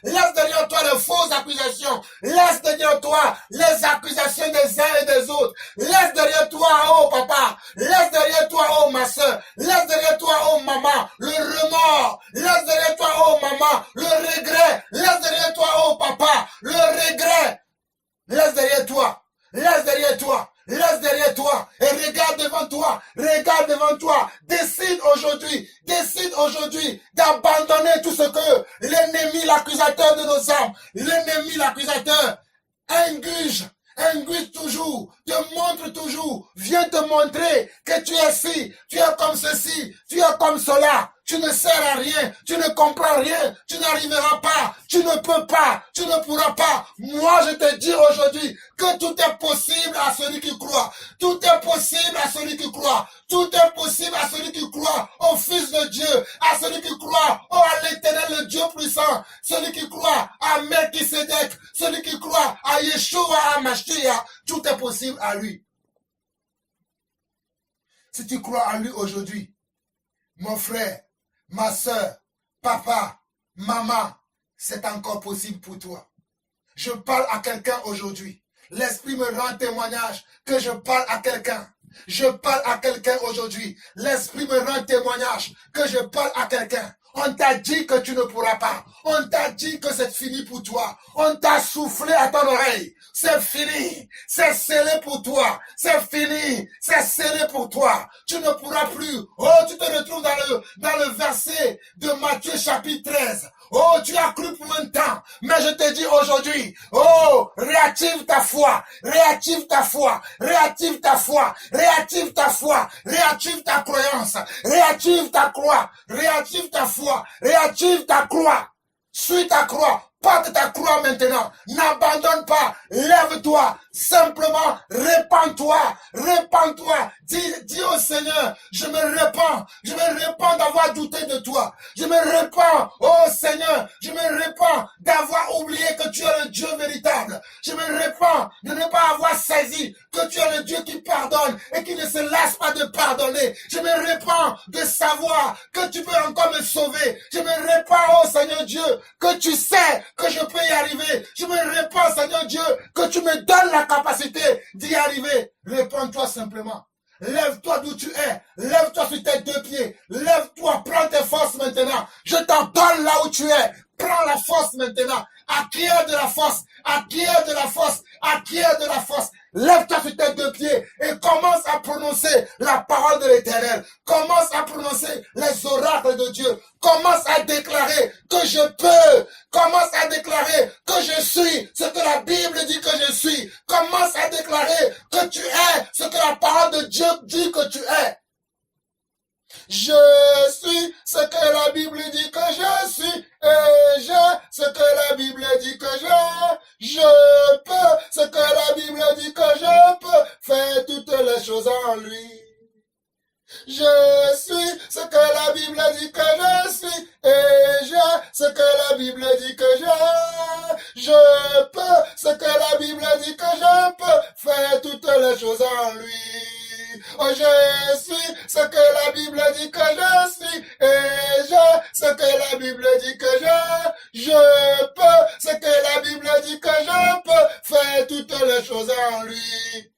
Laisse derrière toi les fausses accusations. Laisse derrière toi les accusations des uns et des autres. Laisse derrière toi, oh papa. Laisse derrière toi, oh ma soeur. Laisse derrière toi, oh maman, le remords. Laisse derrière toi, oh maman, le regret. Laisse derrière toi, oh papa, le regret. Laisse derrière toi. Laisse derrière toi. Laisse derrière toi et regarde devant toi. Regarde devant toi. Décide aujourd'hui d'abandonner tout ce que l'ennemi, l'accusateur de nos âmes, l'ennemi, l'accusateur, inguge toujours, te montre toujours, vient te montrer que tu es ci, tu es comme ceci, tu es comme cela. Tu ne sers à rien, tu ne comprends rien, tu n'arriveras pas, tu ne peux pas, tu ne pourras pas. Moi, je te dis aujourd'hui que tout est possible à celui qui croit. Tout est possible à celui qui croit. Tout est possible à celui qui croit au Fils de Dieu, à celui qui croit à l'Éternel, le Dieu puissant, celui qui croit à Melchisédek, celui qui croit à Yeshua, à Mashiach. Tout est possible à lui. Si tu crois à lui aujourd'hui, mon frère, ma soeur, papa, maman, c'est encore possible pour toi. Je parle à quelqu'un aujourd'hui. L'Esprit me rend témoignage que je parle à quelqu'un. Je parle à quelqu'un aujourd'hui. L'Esprit me rend témoignage que je parle à quelqu'un. On t'a dit que tu ne pourras pas. On t'a dit que c'est fini pour toi. On t'a soufflé à ton oreille. C'est fini. C'est scellé pour toi. C'est fini. C'est scellé pour toi. Tu ne pourras plus. Oh, tu te retrouves dans le verset de Matthieu chapitre 13. Oh, tu as cru pour un temps, mais je te dis aujourd'hui, oh, réactive ta foi, réactive ta foi, réactive ta foi, réactive ta foi, réactive ta croyance, réactive ta croix, réactive ta foi, réactive ta croix, suis ta croix. Porte ta croix maintenant. N'abandonne pas. Lève-toi. Simplement, répands-toi. Répands-toi. Dis au Seigneur, je me répands. Je me répands d'avoir douté de toi. Je me répands, oh Seigneur, je me répands d'avoir oublié que tu es le Dieu véritable. Je me répands de ne pas avoir saisi que tu es le Dieu qui pardonne et qui ne se lasse pas de pardonner. Je me répands de savoir que tu peux encore me sauver. Je me répands, oh Seigneur Dieu, que tu sais que je peux y arriver. Je me répands, Seigneur Dieu, que tu me donnes la capacité d'y arriver. Répands-toi simplement. Lève-toi d'où tu es. Lève-toi sur tes deux pieds. Lève-toi, prends tes forces maintenant. Je t'en donne là où tu es. Prends la force maintenant. Acquiert de la force. Acquiert de la force. Acquiert de la force. Lève-toi sur tes deux pieds et commence à prononcer la parole de l'Éternel. Commence à prononcer les oracles de Dieu. Commence à déclarer que je peux. Commence à déclarer que je suis ce que la Bible dit que je suis. Commence à déclarer que tu es ce que la parole de Dieu dit que tu es. Je suis ce que la Bible dit que je suis, et je ce que la Bible dit que je peux, ce que la Bible dit que je peux, faire toutes les choses en lui. Je suis ce que la Bible dit que je suis, et je ce que la Bible dit que je peux, ce que la Bible dit que je peux, faire toutes les choses en lui. Oh, je suis ce que la Bible dit que je suis, et je ce que la Bible dit que je peux, ce que la Bible dit que je peux, faire toutes les choses en lui.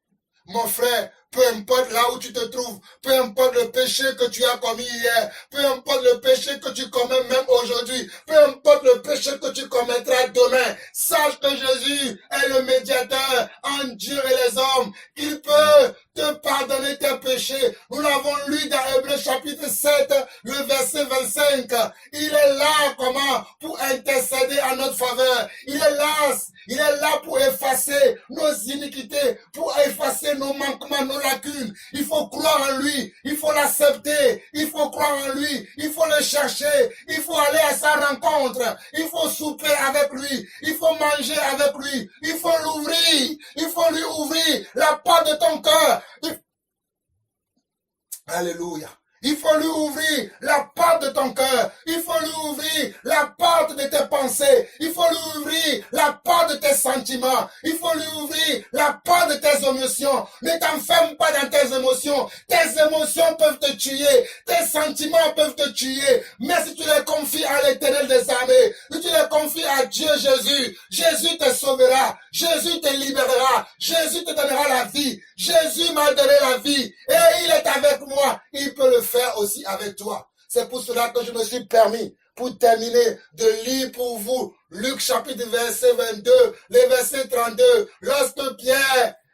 Mon frère, peu importe là où tu te trouves, peu importe le péché que tu as commis hier, peu importe le péché que tu commets même aujourd'hui, peu importe le péché que tu commettras demain, sache que Jésus est le médiateur entre Dieu et les hommes. Il peut te pardonner tes péchés. Nous l'avons lu dans Hébreux chapitre 7, le verset 25. Il est là, comment? Pour intercéder en notre faveur. Il est là pour effacer nos iniquités, pour effacer nos manquements, nos lacunes. Il faut croire en lui, il faut l'accepter, il faut croire en lui, il faut le chercher, il faut aller à sa rencontre, il faut souper avec lui, il faut manger avec lui, il faut l'ouvrir, il faut lui ouvrir la porte de ton cœur. Alléluia. Il faut lui ouvrir la porte de ton cœur. Il faut lui ouvrir la porte de tes pensées. Il faut lui ouvrir la porte de tes sentiments. Il faut lui ouvrir la porte de tes émotions. Ne t'enferme pas dans tes émotions. Tes émotions peuvent te tuer. Tes sentiments peuvent te tuer. Mais si tu les confies à l'Éternel des armées, si tu les confies à Dieu Jésus, Jésus te sauvera. Jésus te libérera. Jésus te donnera la vie. Jésus m'a donné la vie. Et il est avec moi. Il peut le faire aussi avec toi. C'est pour cela que je me suis permis, pour terminer, de lire pour vous Luc chapitre verset 22, le verset 32.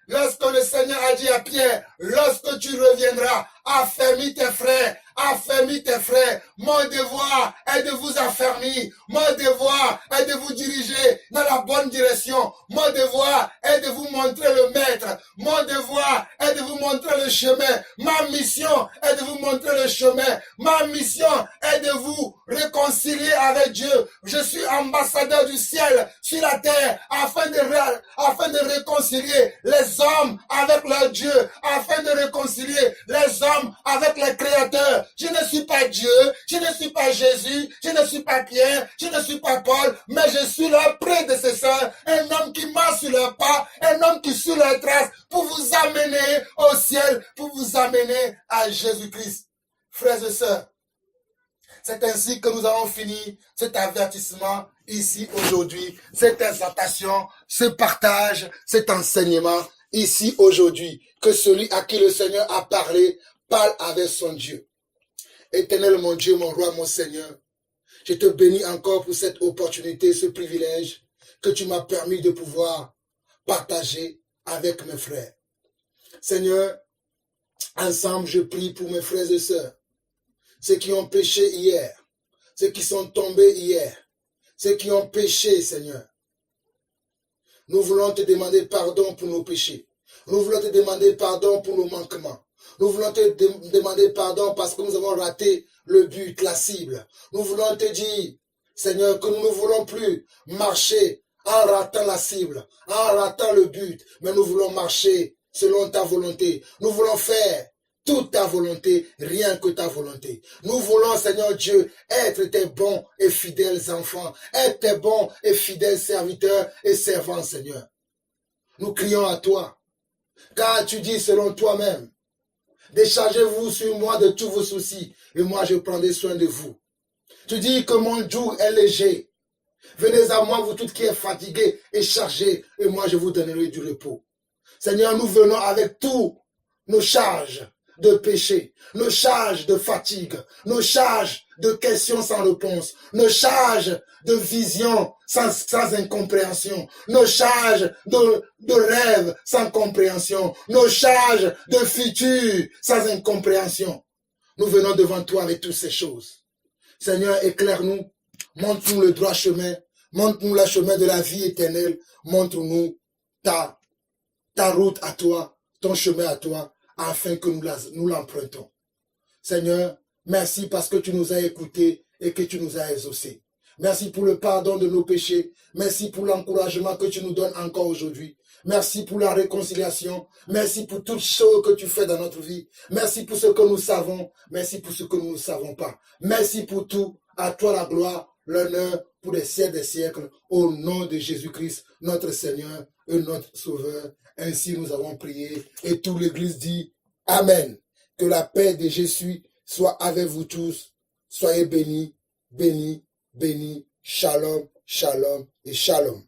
Lorsque le Seigneur a dit à Pierre, lorsque tu reviendras, affermis tes frères. Affermis tes frères. Mon devoir est de vous affermir. Mon devoir est de vous diriger dans la bonne direction. Mon devoir est de vous montrer le maître. Mon devoir est de vous montrer le chemin. Ma mission est de vous montrer le chemin. Ma mission est de vous réconcilier avec Dieu. Je suis ambassadeur du ciel sur la terre afin de réconcilier les hommes avec leur Dieu, afin de réconcilier les hommes avec les créateurs. Je ne suis pas Dieu, je ne suis pas Jésus, je ne suis pas Pierre, je ne suis pas Paul, mais je suis leur prédécesseur, un homme qui marche sur leurs pas, un homme qui suit leurs traces pour vous amener au ciel, pour vous amener à Jésus-Christ. Frères et sœurs, c'est ainsi que nous avons fini cet avertissement ici aujourd'hui, cette exhortation, ce partage, cet enseignement ici aujourd'hui, que celui à qui le Seigneur a parlé, parle avec son Dieu. Éternel mon Dieu, mon roi, mon Seigneur, je te bénis encore pour cette opportunité, ce privilège que tu m'as permis de pouvoir partager avec mes frères. Seigneur, ensemble je prie pour mes frères et sœurs, ceux qui ont péché hier, ceux qui sont tombés hier, ceux qui ont péché, Seigneur. Nous voulons te demander pardon pour nos péchés. Nous voulons te demander pardon pour nos manquements. Nous voulons te demander pardon parce que nous avons raté le but, la cible. Nous voulons te dire, Seigneur, que nous ne voulons plus marcher en ratant la cible, en ratant le but, mais nous voulons marcher selon ta volonté. Nous voulons faire toute ta volonté, rien que ta volonté. Nous voulons, Seigneur Dieu, être tes bons et fidèles enfants, être tes bons et fidèles serviteurs et servants, Seigneur. Nous crions à toi, car tu dis selon toi-même, déchargez-vous sur moi de tous vos soucis, et moi je prendrai soin de vous. Tu dis que mon joug est léger. Venez à moi, vous tous qui êtes fatigués et chargés, et moi je vous donnerai du repos. Seigneur, nous venons avec tous nos charges de péché, nos charges de fatigue, nos charges de questions sans réponse, nos charges de vision sans incompréhension, nos charges de rêves sans compréhension, nos charges de futur sans incompréhension. Nous venons devant toi avec toutes ces choses. Seigneur, éclaire-nous, montre-nous le droit chemin, montre-nous le chemin de la vie éternelle, montre-nous ta route à toi, ton chemin à toi, afin que nous l'empruntons. Seigneur, merci parce que tu nous as écoutés et que tu nous as exaucés. Merci pour le pardon de nos péchés. Merci pour l'encouragement que tu nous donnes encore aujourd'hui. Merci pour la réconciliation. Merci pour toutes choses que tu fais dans notre vie. Merci pour ce que nous savons. Merci pour ce que nous ne savons pas. Merci pour tout. À toi la gloire, l'honneur pour les siècles des siècles. Au nom de Jésus-Christ, notre Seigneur et notre Sauveur. Ainsi nous avons prié. Et toute l'Église dit Amen. Que la paix de Jésus soit avec vous tous. Soyez bénis, bénis, bénis. Shalom, shalom et shalom.